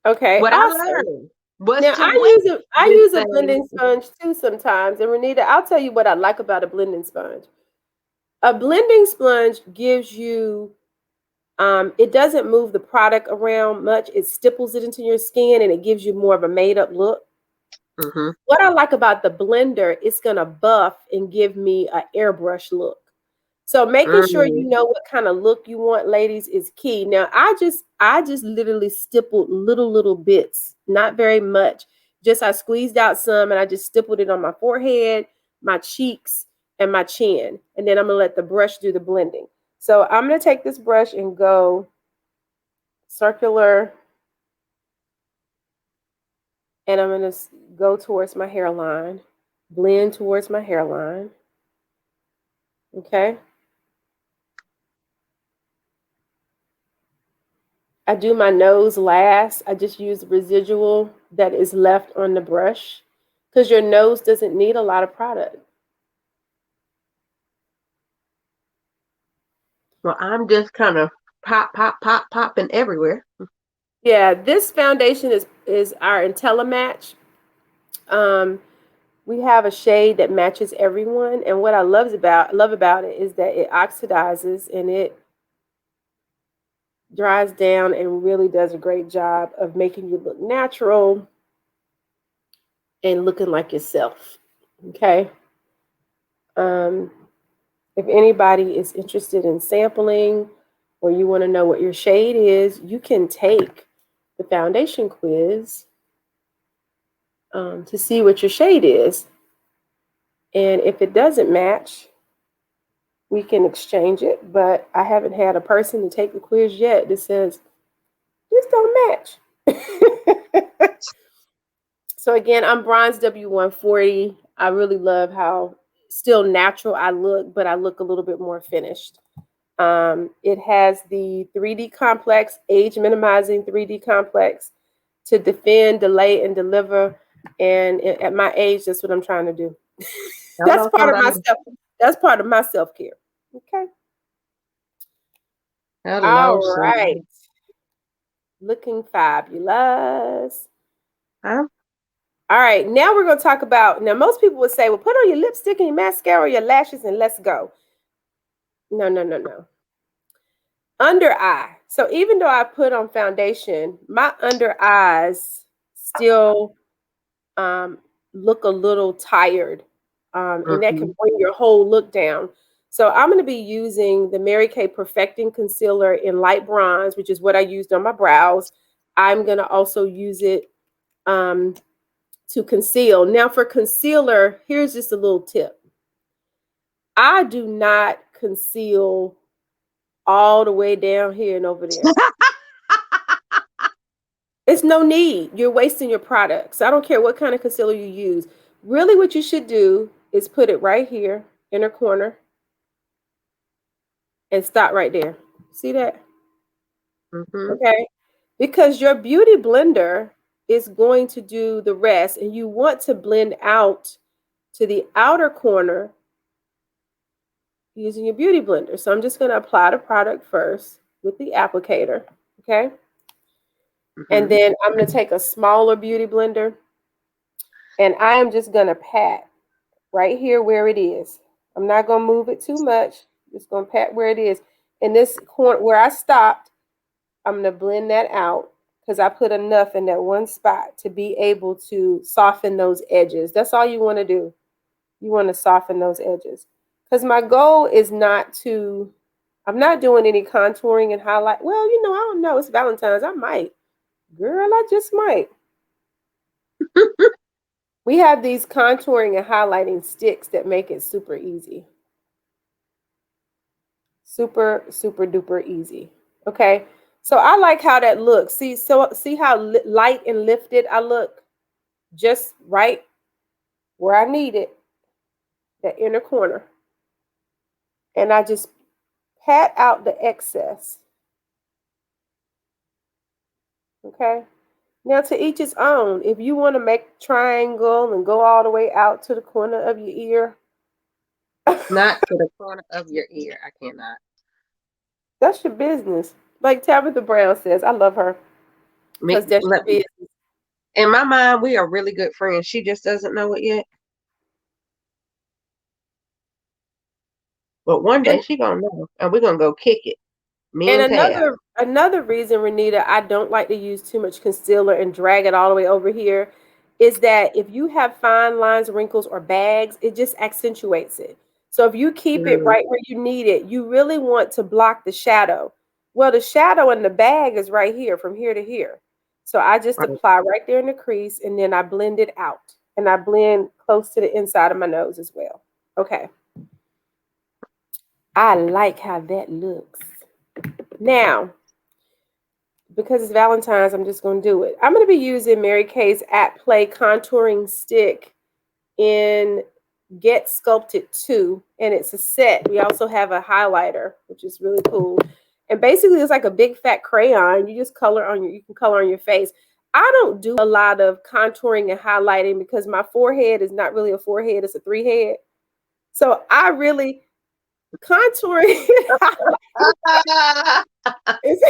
Okay, what I awesome. learned was Now to wet I this use a thing. blending sponge too sometimes. And Renita, I'll tell you what I like about a blending sponge. A blending sponge gives you it doesn't move the product around much. It stipples it into your skin and it gives you more of a made up look. Mm-hmm. What I like about the blender, it's gonna buff and give me an airbrush look. So making sure you Mm. know what kind of look you want, ladies, is key. Now I just literally stippled little bits, not very much. Just I squeezed out some and I just stippled it on my forehead, my cheeks, and my chin. And then I'm gonna let the brush do the blending. So I'm gonna take this brush and go circular, and I'm gonna go towards my hairline, blend towards my hairline. Okay. I do my nose last. I just use the residual that is left on the brush because your nose doesn't need a lot of product. Well, I'm just kind of popping everywhere. Yeah, this foundation is our IntelliMatch. Um, we have a shade that matches everyone, and what I love about it is that it oxidizes and it dries down and really does a great job of making you look natural and looking like yourself. Okay. Um, if anybody is interested in sampling or you want to know what your shade is, you can take the foundation quiz to see what your shade is. And if it doesn't match, we can exchange it. But I haven't had a person to take the quiz yet that says, this don't match. So again, I'm bronze W140. I really love how still natural I look, but I look a little bit more finished. It has the 3D complex, age minimizing 3D complex to defend, delay, and deliver. And at my age, that's what I'm trying to do. That's Hello, part of hello, myself. That's part of my self care. Okay. hello, All sweetie. right. Looking fabulous. Huh? All right. Now we're going to talk about. Now, most people would say, well, put on your lipstick and your mascara, your lashes, and let's go. No, no, no, no. Under eye. So even though I put on foundation, my under eyes still um, look a little tired, and that Mm-hmm. can bring your whole look down. So I'm going to be using the Mary Kay Perfecting Concealer in light bronze, which is what I used on my brows. I'm going to also use it um, to conceal. Now for concealer, here's just a little tip. I do not conceal all the way down here and over there. It's no need. You're wasting your products. I don't care what kind of concealer you use. Really, what you should do is put it right here, inner corner, and stop right there. See that? Mm-hmm. Okay. Because your beauty blender is going to do the rest, and you want to blend out to the outer corner using your beauty blender. So I'm just going to apply the product first with the applicator. Okay. And Mm-hmm. then I'm going to take a smaller beauty blender and I am just going to pat right here where it is. I'm not going to move it too much. Just going to pat where it is. In this corner where I stopped, I'm going to blend that out because I put enough in that one spot to be able to soften those edges. That's all you want to do. You want to soften those edges. Because my goal is not to, I'm not doing any contouring and highlight. Well, I don't know. It's Valentine's. I might. Girl, I just might. We have these contouring and highlighting sticks that make it super easy. Super, super duper easy. Okay. So I like how that looks. See how light and lifted I look? Just right where I need it, that inner corner. And I just pat out the excess. Okay. Now to each his own. If you want to make triangle and go all the way out to the corner of your ear, Not to the corner of your ear. I cannot. that's your business. Like Tabitha Brown says, I love her Me, because that's let, your business. in my mind, we are really good friends. She just doesn't know it yet. But one day And she gonna know, and we're gonna go kick it. Me and and Tab. another reason, Renita, I don't like to use too much concealer and drag it all the way over here is that if you have fine lines, wrinkles, or bags, it just accentuates it. So if you keep it Mm, right where you need it, you really want to block the shadow. Well, the shadow in the bag is right here, from here to here. So I just right. apply right there in the crease and then I blend it out. And I blend close to the inside of my nose as well. Okay. I like how that looks. Now, because it's Valentine's, I'm just going to do it. I'm going to be using Mary Kay's At Play contouring stick in Get Sculpted 2, and it's a set. We also have a highlighter, which is really cool. And basically, it's like a big fat crayon. You can color on your face. I don't do a lot of contouring and highlighting because my forehead is not really a forehead; it's a three head. So I really contouring is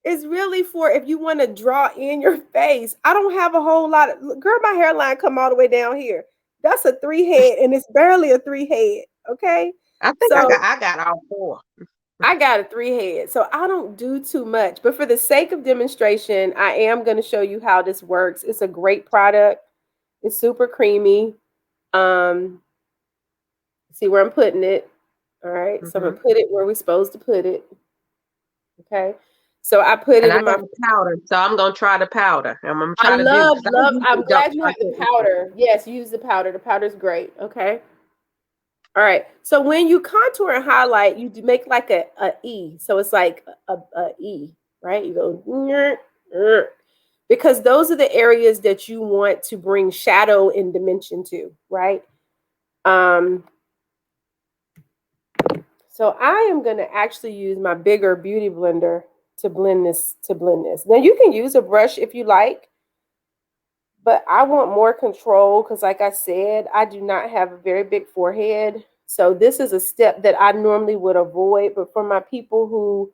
it's really for if you want to draw in your face. I don't have a whole lot of girl, my hairline come all the way down here. That's a three head and it's barely a three head. Okay. I think So I got all four. I got a three head. So I don't do too much. But for the sake of demonstration, I am going to show you how this works. It's a great product. It's super creamy. Um, see where I'm putting it. All right. So I'm gonna Hmm. put it where we're supposed to put it. Okay. So I put And it I in got my a powder, so I'm gonna try the powder. I'm gonna I try to do love, because I love. usually I'm don't glad you have touch the it. powder. Yes, use the powder. The powder's great. Okay. All right. So when you contour and highlight, you do make like a E. So it's like a E, right? You go "Nyeh, nyeh," because those are the areas that you want to bring shadow and dimension to, right? Um, so I am gonna actually use my bigger beauty blender to blend this. Now you can use a brush if you like. But I want more control because, like I said, I do not have a very big forehead. So this is a step that I normally would avoid. But for my people who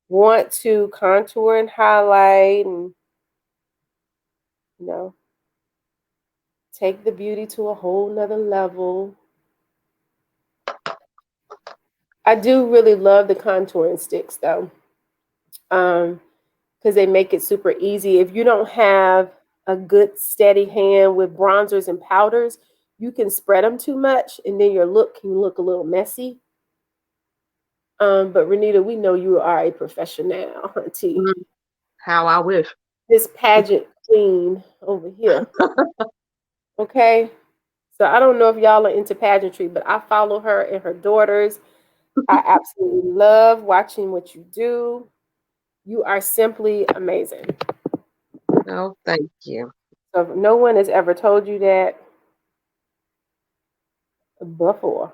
want to contour and highlight and, you know, take the beauty to a whole nother level, I do really love the contouring sticks though, because they make it super easy. If you don't have a good steady hand with bronzers and powders, you can spread them too much and then your look can look a little messy. But Renita, we know you are a professional, auntie. Mhm. How I wish. This pageant queen over here. Okay. So I don't know if y'all are into pageantry, but I follow her and her daughters. I absolutely love watching what you do. You are simply amazing. Oh, thank you. So if no one has ever told you that before.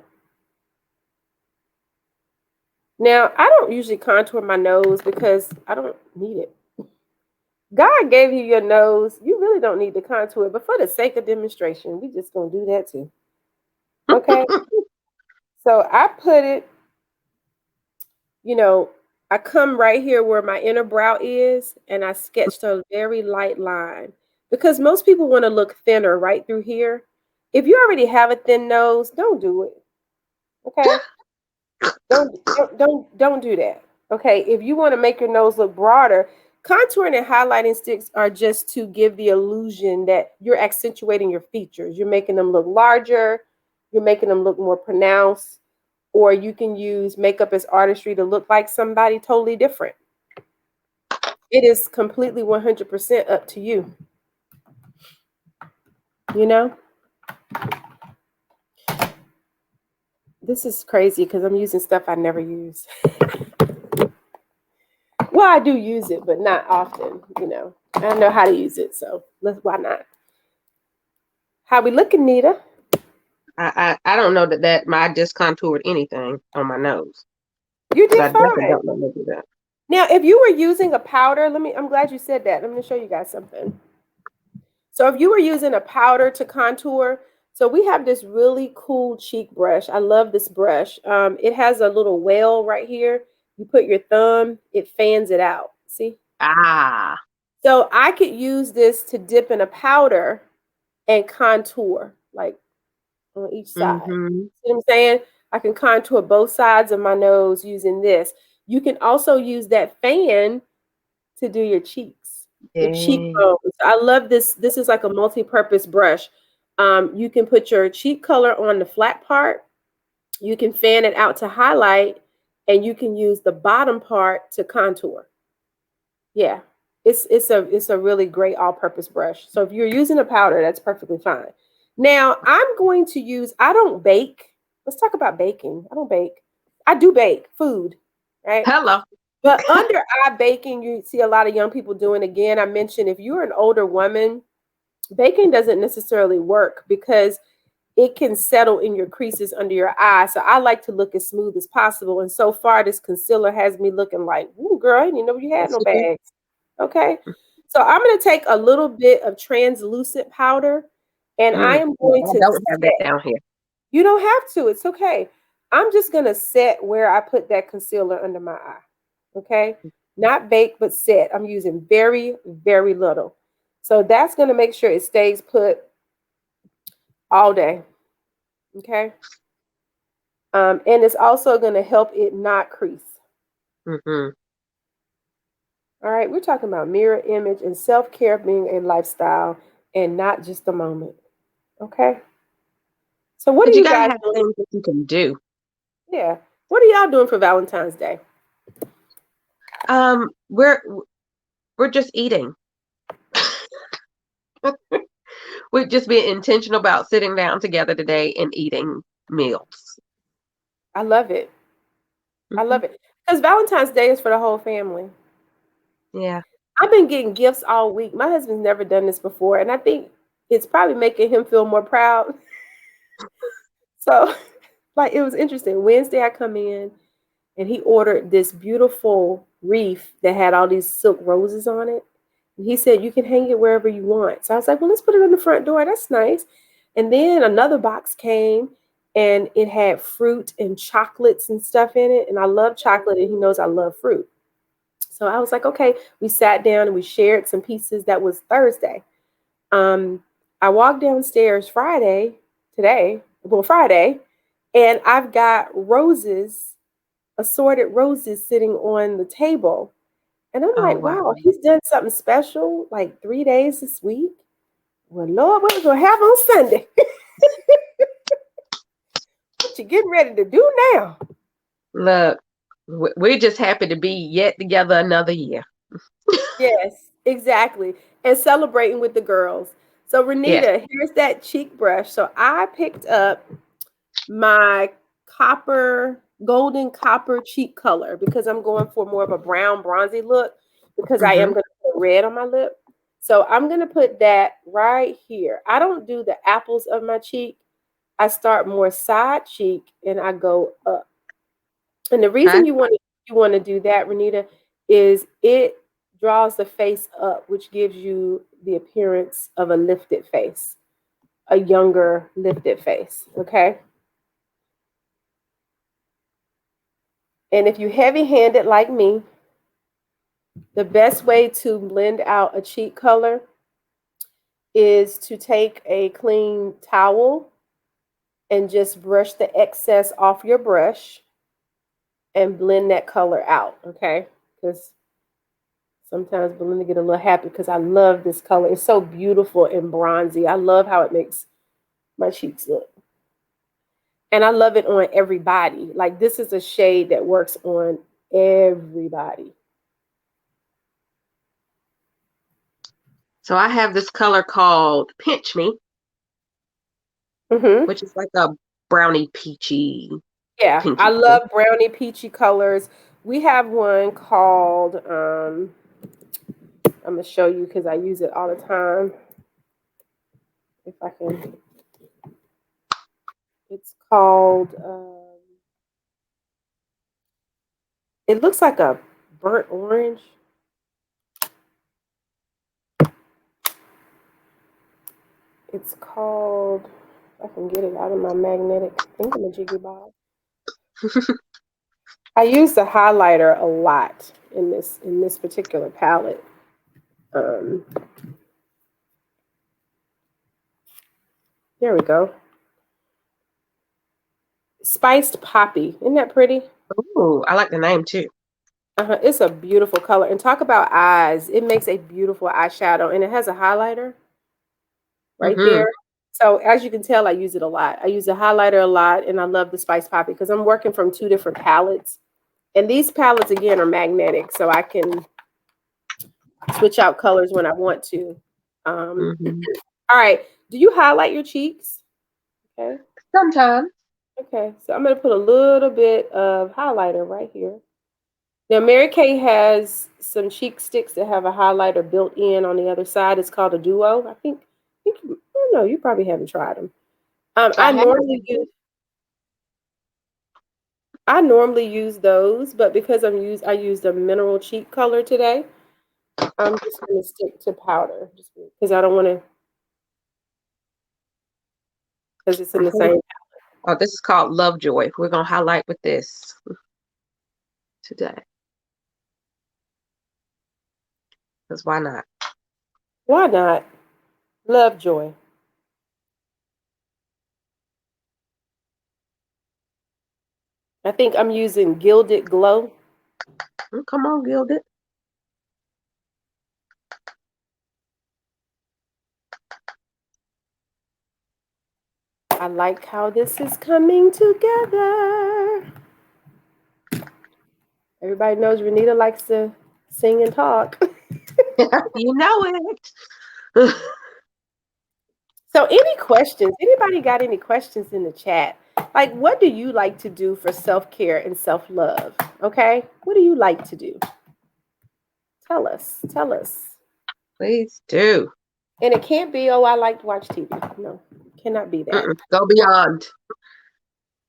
Now, I don't usually contour my nose because I don't need it. God gave you your nose. You really don't need to contour it, but for the sake of demonstration, we just gonna do that too. Okay. So I put it, you know, I come right here where my inner brow is, and I sketched a very light line because most people want to look thinner right through here. If you already have a thin nose, don't do it. Okay. Don't do that. Okay. If you want to make your nose look broader, contouring and highlighting sticks are just to give the illusion that you're accentuating your features. You're making them look larger, you're making them look more pronounced, or you can use makeup as artistry to look like somebody totally different. It is completely 100% up to you. You know, this is crazy because I'm using stuff I never use. Well, I do use it, but not often. I know how to use it, so why not? How we looking, Nita? I don't know that I just contoured anything on my nose You because did I definitely fine. don't know how to do that. Now, if you were using a powder, I'm glad you said that. Let me show you guys something. So if you were using a powder to contour, so we have this really cool cheek brush. I love this brush. It has a little whale right here. You put your thumb, it fans it out. See? Ah. So I could use this to dip in a powder and contour, like on each side. Mm-hmm. See what I'm saying? I can contour both sides of my nose using this. You can also use that fan to do your cheeks, your Yeah. cheekbones. I love this. This is like a multi-purpose brush. You can put your cheek color on the flat part. You can fan it out to highlight, and you can use the bottom part to contour. Yeah, it's a really great all-purpose brush. So if you're using a powder, that's perfectly fine. Now I'm going to use. I don't bake. Let's talk about baking. I don't bake. I do bake food, right? Hello. But under eye baking, you see a lot of young people doing. Again, I mentioned if you're an older woman, baking doesn't necessarily work because it can settle in your creases under your eye. So I like to look as smooth as possible. And so far, this concealer has me looking like, ooh, girl, I didn't know you had Yes, no you do. bags. Okay. So I'm going to take a little bit of translucent powder and I am Yeah, going I to don't have that set. down here. You don't have to. It's okay. I'm just going to set where I put that concealer under my eye. Okay. Not bake, but set. I'm using very, very little. So that's going to make sure it stays put all day. Okay. And it's also going to help it not crease. Mm-hmm. All right. We're talking about mirror image and self care being a lifestyle and not just a moment. Okay. So, what are But you you gotta guys have doing? things that you can do. Yeah. What are y'all doing for Valentine's Day? Um, we're we're just eating. We're just being intentional about sitting down together today and eating meals. I love it. I Hmm. love it. Because Valentine's Day is for the whole family. Yeah. I've been getting gifts all week. My husband's never done this before. And I think it's probably making him feel more proud. So, like, it was interesting. Wednesday, I come in and he ordered this beautiful wreath that had all these silk roses on it. And he said, you can hang it wherever you want. So I was like, well, let's put it on the front door. That's nice. And then another box came and it had fruit and chocolates and stuff in it. And I love chocolate and he knows I love fruit. So I was like, okay, we sat down and we shared some pieces. That was Thursday. Um, I walked downstairs Friday, and I've got roses, assorted roses sitting on the table. And I'm Oh like, wow. wow, he's done something special like 3 days this week. Well, Lord, what we gonna have on Sunday? What you getting ready to do now? Look, we're just happy to be yet together another year. Yes, exactly. And celebrating with the girls. So Yes. Renita, here's that cheek brush. So I picked up my golden copper cheek color because I'm going for more of a brown bronzy look because I am Hmm. going to put red on my lip. So I'm going to put that right here. I don't do the apples of my cheek. I start more side cheek and I go up. And the Okay. reason you want to do that, Renita, is it draws the face up, which gives you the appearance of a lifted face, a younger lifted face. Okay. And if you heavy handed like me, the best way to blend out a cheek color is to take a clean towel and just brush the excess off your brush and blend that color out. Okay. Because sometimes Belinda get a little happy because I love this color. It's so beautiful and bronzy. I love how it makes my cheeks look. And I love it on everybody. Like this is a shade that works on everybody. So I have this color called Pinch Me, Hmm. which is like a brownie peachy, Yeah, I pinky. love brownie peachy colors. We have one called I'm gonna show you because I use it all the time. If I can, it's called. It looks like a burnt orange. It's called. If I can get it out of my magnetic thingamajiggy bob. I use the highlighter a lot in this particular palette. Um, there we go. Spiced poppy. Isn't that pretty? Ooh, I like the name too. It's a beautiful color. And talk about eyes. It makes a beautiful eyeshadow, and it has a highlighter right Mm-hmm. there. So as you can tell, I use it a lot. I use the highlighter a lot, and I love the Spice Poppy because I'm working from two different palettes. And these palettes again are magnetic, so I can switch out colors when I want to. Um, Mm-hmm. all right. Do you highlight your cheeks? Okay. Sometimes. Okay. So I'm gonna put a little bit of highlighter right here. Now, Mary Kay has some cheek sticks that have a highlighter built in on the other side. It's called a duo. I don't know. You probably haven't tried them. I I have. normally use those, but because I used a mineral cheek color today. I'm just gonna stick to powder, just because I don't want to, because it's I in the have. same. Oh, this is called Lovejoy. We're gonna highlight with this today. Because why not? Why not? Lovejoy. I think I'm using Gilded Glow. Come on, Gilded. I like how this is coming together. Everybody knows Renita likes to sing and talk. You know it. So, any questions? Anybody got any questions in the chat? Like, what do you like to do for self care and self love? Okay, what do you like to do? Tell us. Tell us. Please do. And it can't be, oh, I like to watch TV. No, cannot be that. Go beyond.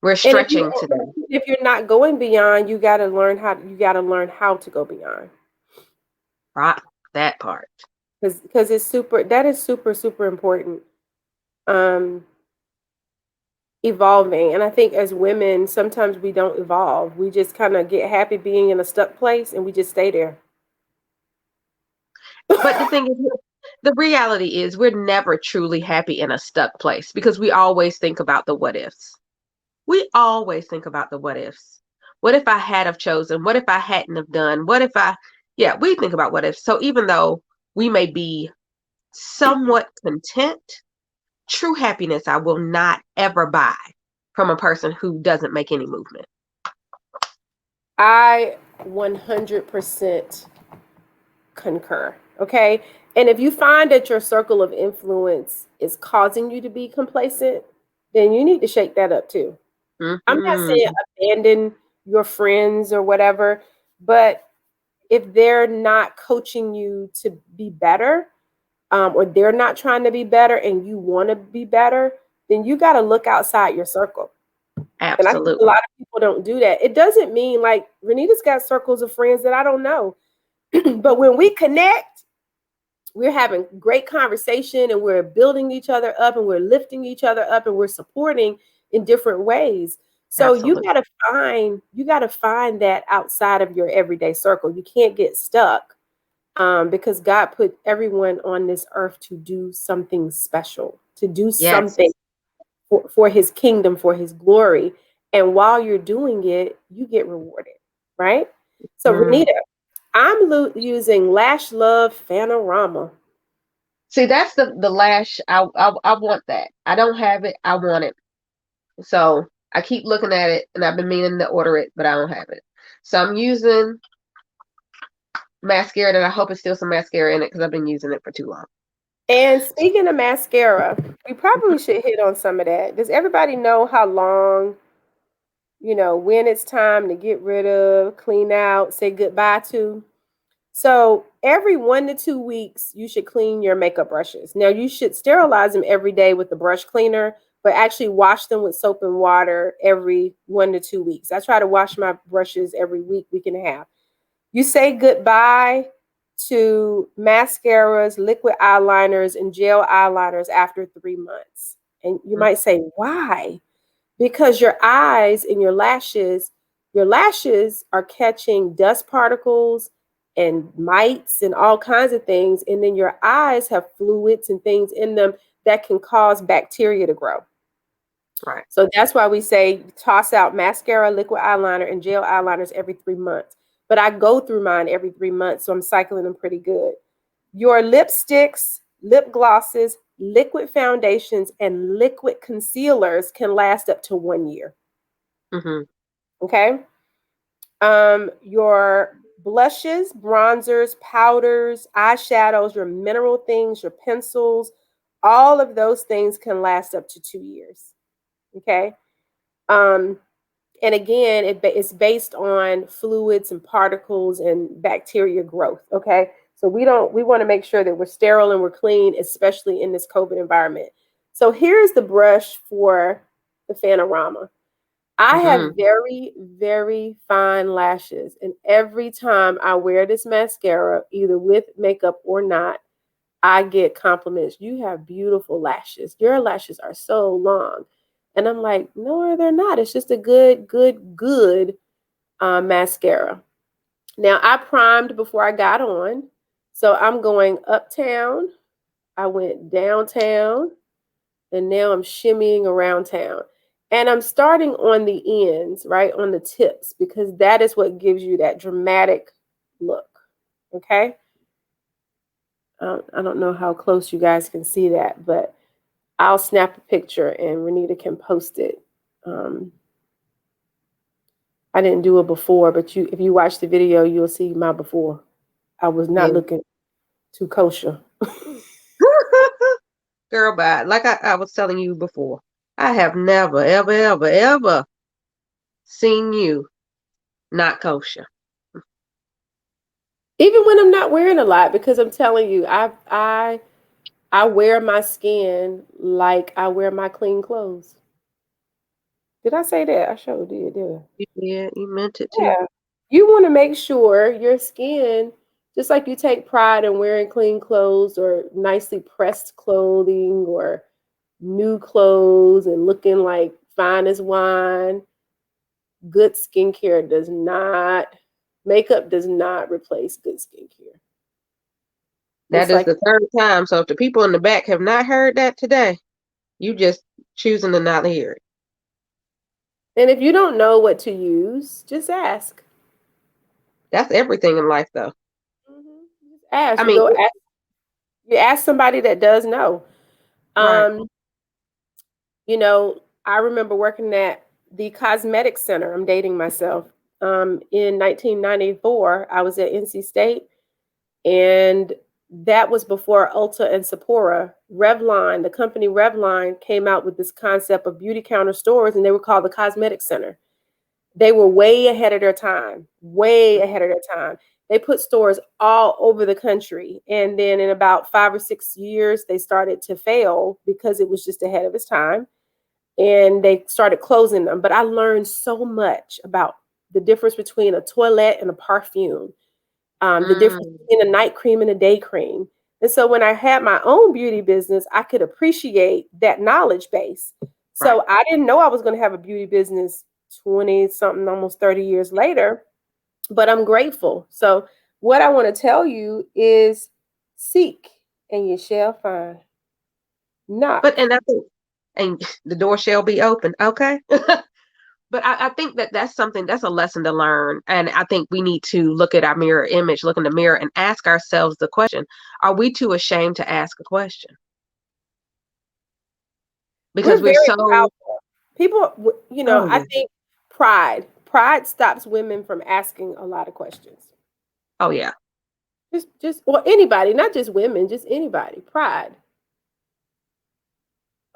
We're And stretching today. if you're not going beyond, you got to learn how to go beyond. Right. That part. Because it's super, that is super super important. Um, Evolving, and I think as women, sometimes we don't evolve. We just kind of get happy being in a stuck place, and we just stay there. But the thing is, the reality is we're never truly happy in a stuck place because we always think about the what ifs. We always think about the what ifs. What if I had have chosen? What if I hadn't have done? What if I, yeah, we think about what ifs. So even though we may be somewhat content, true happiness I will not ever buy from a person who doesn't make any movement. I 100% concur. Okay. And if you find that your circle of influence is causing you to be complacent, then you need to shake that up too. I'm not saying Mm-hmm. abandon your friends or whatever, but if they're not coaching you to be better, or they're not trying to be better and you want to be better, then you got to look outside your circle. And I think a Absolutely. lot of people don't do that. It doesn't mean like Renita's got circles of friends that I don't know. But when we connect, we're having great conversation and we're building each other up and we're lifting each other up and we're supporting in different ways. So Absolutely. you got to find that outside of your everyday circle. You can't get stuck, because God put everyone on this earth to do something special, to do Yes. something for his kingdom, for his glory. And while you're doing it, you get rewarded, right? So, Mm. Renita, I'm using Lash Love Panorama. See, that's the lash. I want that. I don't have it. I want it. So I keep looking at it, and I've been meaning to order it, but I don't have it. So I'm using mascara that I hope is still some mascara in it because I've been using it for too long. And speaking of mascara, we probably should hit on some of that. Does everybody know how long, when it's time to get rid of, clean out, say goodbye to? So every 1 to 2 weeks, you should clean your makeup brushes. Now, you should sterilize them every day with the brush cleaner, but actually wash them with soap and water every 1 to 2 weeks. I try to wash my brushes every week, week and a half. You say goodbye to mascaras, liquid eyeliners, and gel eyeliners after 3 months. And you might say, why? Because your lashes are catching dust particles and mites and all kinds of things. And then your eyes have fluids and things in them that can cause bacteria to grow. Right. So that's why we say toss out mascara, liquid eyeliner, and gel eyeliners every 3 months. But I go through mine every 3 months, so I'm cycling them pretty good. Your lipsticks, lip glosses, liquid foundations, and liquid concealers can last up to 1 year. Mm-hmm. Okay. Your blushes, bronzers, powders, eyeshadows, your mineral things, your pencils, all of those things can last up to 2 years. Okay. Um, and again, it's based on fluids and particles and bacteria growth. Okay. So we want to make sure that we're sterile and we're clean, especially in this COVID environment. So here's the brush for the Fanorama. I Mm-hmm. have very, very fine lashes. And every time I wear this mascara, either with makeup or not, I get compliments. You have beautiful lashes. Your lashes are so long. And I'm like, no, they're not. It's just a good mascara. Now, I primed before I got on. So I'm going uptown. I went downtown. And now I'm shimmying around town. And I'm starting on the ends, right? On the tips, because that is what gives you that dramatic look. Okay. I don't know how close you guys can see that, but I'll snap a picture and Renita can post it. Um, I didn't do it before, but if you watch the video, you'll see my before. I was not Yeah. looking too kosher. Girl, bye. Like I was telling you before, I have never, ever, ever, ever seen you not kosher. Even when I'm not wearing a lot, because I'm telling you, I wear my skin like I wear my clean clothes. Did I say that? I sure did I? Yeah, you meant it too. Yeah. You want to make sure your skin, just like you take pride in wearing clean clothes or nicely pressed clothing or new clothes and looking like fine as wine, good skincare makeup does not replace good skincare. That It's is like, the third time. So if the people in the back have not heard that today, you just choosing to not hear it. and if you don't know what to use, just ask. That's everything in life, though. Just ask. I mean, You ask somebody that does know. right. Um, you know, I remember working at the cosmetic center. I'm dating myself. In 1994, I was at NC State, and that was before Ulta and Sephora. Revlon, the company Revlon, came out with this concept of beauty counter stores, and they were called the cosmetic center. They were way ahead of their time, way ahead of their time. They put stores all over the country. And then in about 5 or 6 years, they started to fail because it was just ahead of its time. And they started closing them. But I learned so much about the difference between a toilet and a perfume, the difference Mm, between a night cream and a day cream. And so when I had my own beauty business, I could appreciate that knowledge base. right. So I didn't know I was going to have a beauty business 20 something, almost 30 years later, but I'm grateful. So what I want to tell you is seek and you shall find. But Knock. and I think, and the door shall be open. Okay. But I think that that's something that's a lesson to learn, and I think we need to look at our mirror image, look in the mirror, and ask ourselves the question: are we too ashamed to ask a question? Because We're we're very so, powerful. People, oh I yeah, think pride stops women from asking a lot of questions. oh yeah, or anybody, not just women, just anybody. Pride.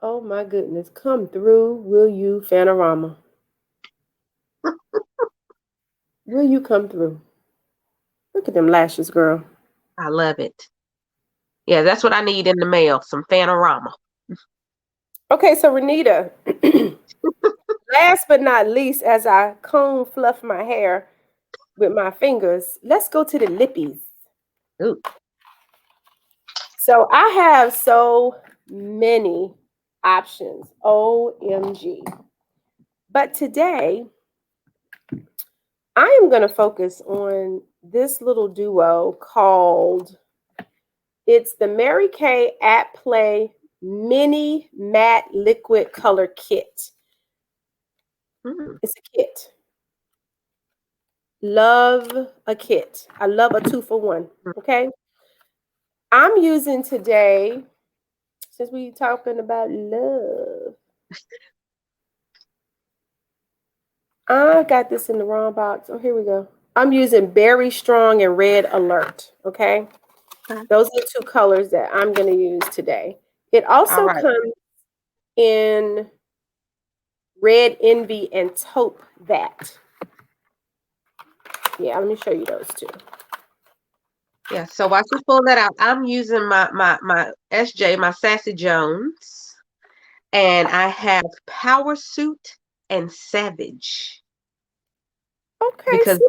Oh my goodness, come through, will you, Fanorama? Will you come through? Look at them lashes, girl. I love it. Yeah, that's what I need in the mail, some Fanorama. Okay, so Renita, last but not least, as I comb fluff my hair with my fingers, let's go to the lippies. Ooh. So I have so many options. OMG. But today, I am going to focus on this little duo called, it's the Mary Kay at Play Mini Matte Liquid Color Kit. It's a kit. Love a kit. I love a 2-for-1. Okay. I'm using today, since we talking about love, I got this in the wrong box. Oh, here we go. I'm using Berry Strong and Red Alert. Okay. Those are the two colors that I'm going to use today. It also comes in Red Envy and Taupe That. Yeah, let me show you those two. Yeah, so while she's pulling that out, I'm using my SJ, my Sassy Jones, and I have Power Suit and Savage. Okay. Because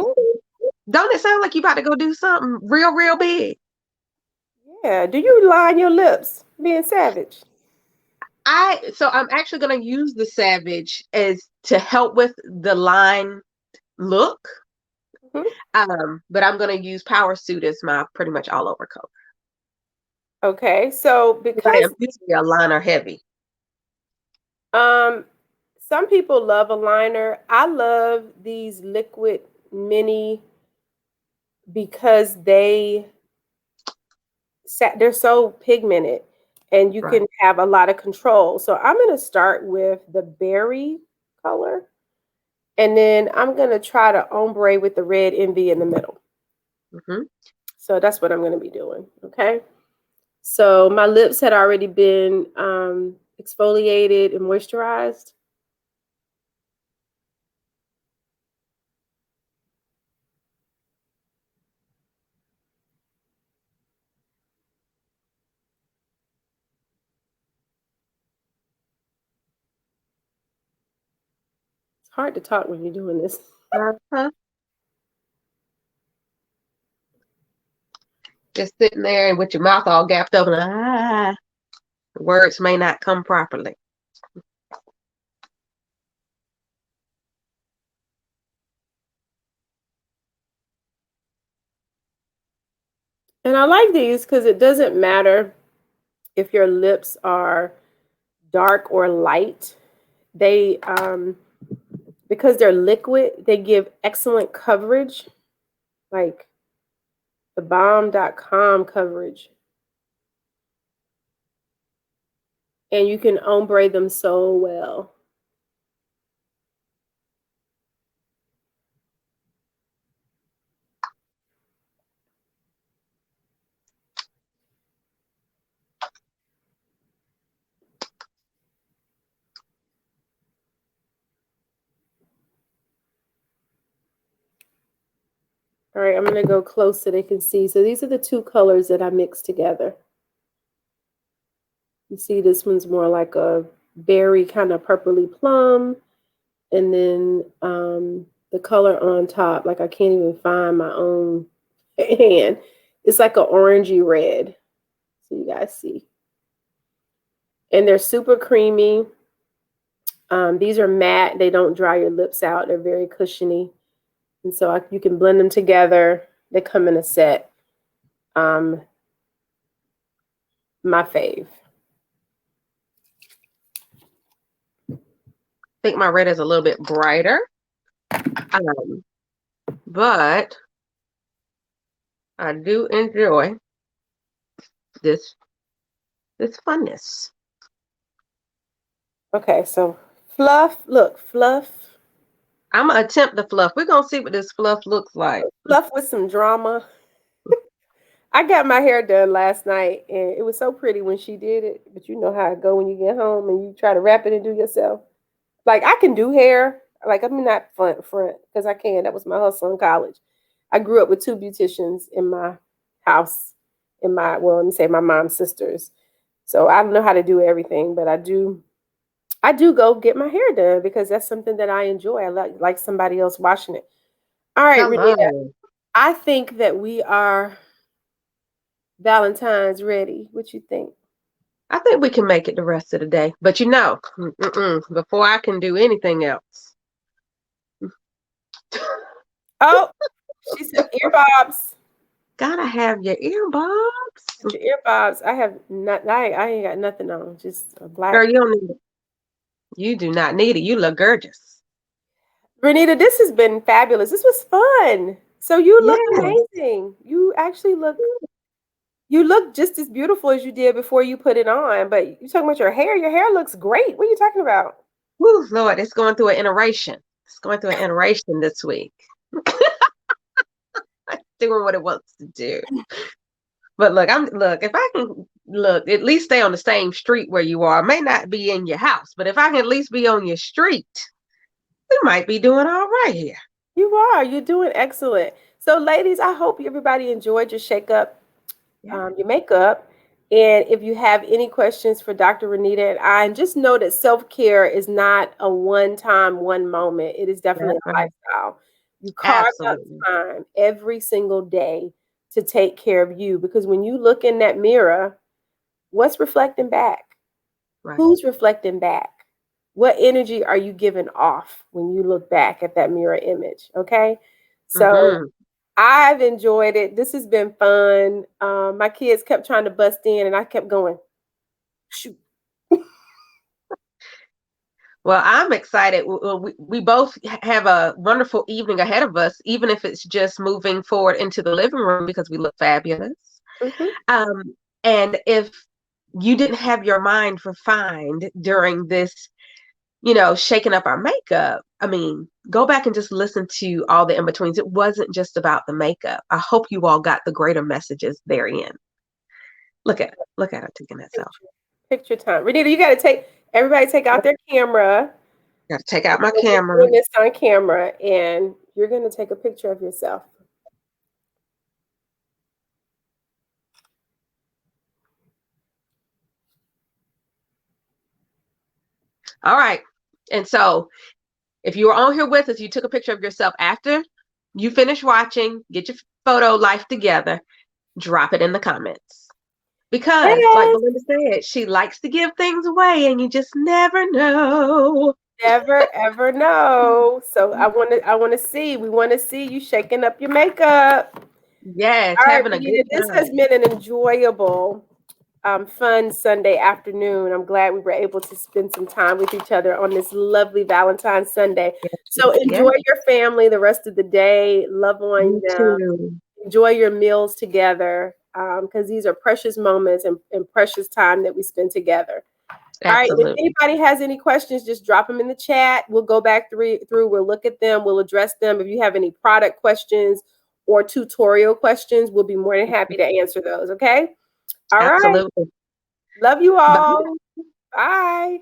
don't it sound like you about to go do something real, real big? Yeah. Do you line your lips being savage? So I'm actually gonna use the Savage as to help with the line look. But I'm gonna use Power Suit as my pretty much all over color. Okay, so because I am usually a liner heavy. some people love a liner. I love these liquid mini because they're so pigmented and you can have a lot of control. So I'm going to start with the berry color, and then I'm going to try to ombre with the Red Envy in the middle. So that's what I'm going to be doing. Okay. So my lips had already been exfoliated and moisturized. It's hard to talk when you're doing this. Just sitting there and with your mouth all gapped open. Words may not come properly. And I like these because it doesn't matter if your lips are dark or light. They, because they're liquid, they give excellent coverage, like the bomb.com coverage. And you can ombre them so well. All right, I'm going to go close so they can see. So these are the two colors that I mixed together. You see this one's more like a berry kind of purpley plum. And then the color on top, like I can't even find my own hand. It's like an orangey red. So you guys see. And they're super creamy. These are matte. They don't dry your lips out. They're very cushiony. And so you can blend them together. They come in a set. My fave. I think my red is a little bit brighter. But I do enjoy this funness. Okay, so fluff. Look, fluff. I'm gonna attempt the fluff. We're gonna see what this fluff looks like. Fluff with some drama. I got my hair done last night, and it was so pretty when she did it. But you know how it go when you get home and you try to wrap it and do yourself. Like I can do hair. Like I mean, not front because I can. That was my hustle in college. I grew up with two beauticians in my house. In my well, let me say my mom's sisters. So I don't know how to do everything, but I do. I do go get my hair done because that's something that I enjoy. I like somebody else washing it. All right, Come Renita. on. I think that we are Valentine's ready. What you think? I think we can make it the rest of the day. But before I can do anything else, Oh, she said earbobs. gotta have your earbuds. Get your earbobs. I have not. I ain't got nothing on. Just a Girl, black. you don't need it. You do not need it. You look gorgeous. Renita, this has been fabulous. This was fun. So you look Yeah. amazing. You actually look. You look just as beautiful as you did before you put it on. But you talking about your hair? Your hair looks great. What are you talking about? Woo, Lord, it's going through an iteration. It's going through an iteration this week. Doing what it wants to do. But look, if I can look, at least stay on the same street where you are. I may not be in your house, but if I can at least be on your street, we might be doing all right here. You are. You're doing excellent. So, ladies, I hope everybody enjoyed your shake up, Yeah, your makeup. And if you have any questions for Dr. Renita and I, and just know that self care is not a one time, one moment. It is definitely that's a right. lifestyle. You carve out Absolutely. time every single day to take care of you because when you look in that mirror, what's reflecting back? Right. Who's reflecting back? What energy are you giving off when you look back at that mirror image? Okay. So Mm-hmm. I've enjoyed it. This has been fun. My kids kept trying to bust in, and I kept going, shoot. Well, I'm excited. We both have a wonderful evening ahead of us, even if it's just moving forward into the living room because we look fabulous. Mhm. Um, and if you didn't have your mind refined during this, shaking up our makeup, I mean, go back and just listen to all the in betweens. It wasn't just about the makeup. I hope you all got the greater messages therein. Look at her taking that selfie. Picture, picture time. Renita, you got to everybody take out their camera. Got to take out my We're camera. doing this on camera, and you're going to take a picture of yourself. All right. And so if you were on here with us, you took a picture of yourself after you finish watching, get your photo life together, drop it in the comments. Because, like Yes. Belinda said, she likes to give things away and you just never know. Never ever know. So I want to see. We want to see you shaking up your makeup. Yes, All right, having a good Renita, this has time. been an enjoyable, fun Sunday afternoon. I'm glad we were able to spend some time with each other on this lovely Valentine's Sunday. So Yeah, enjoy your family the rest of the day. Love on you them. too. Enjoy your meals together because these are precious moments and precious time that we spend together. All right. If Absolutely. anybody has any questions, just drop them in the chat. We'll go back through. We'll look at them. We'll address them. If you have any product questions or tutorial questions, we'll be more than happy to answer those. Okay. All right. Absolutely. Love you Bye. all. Bye.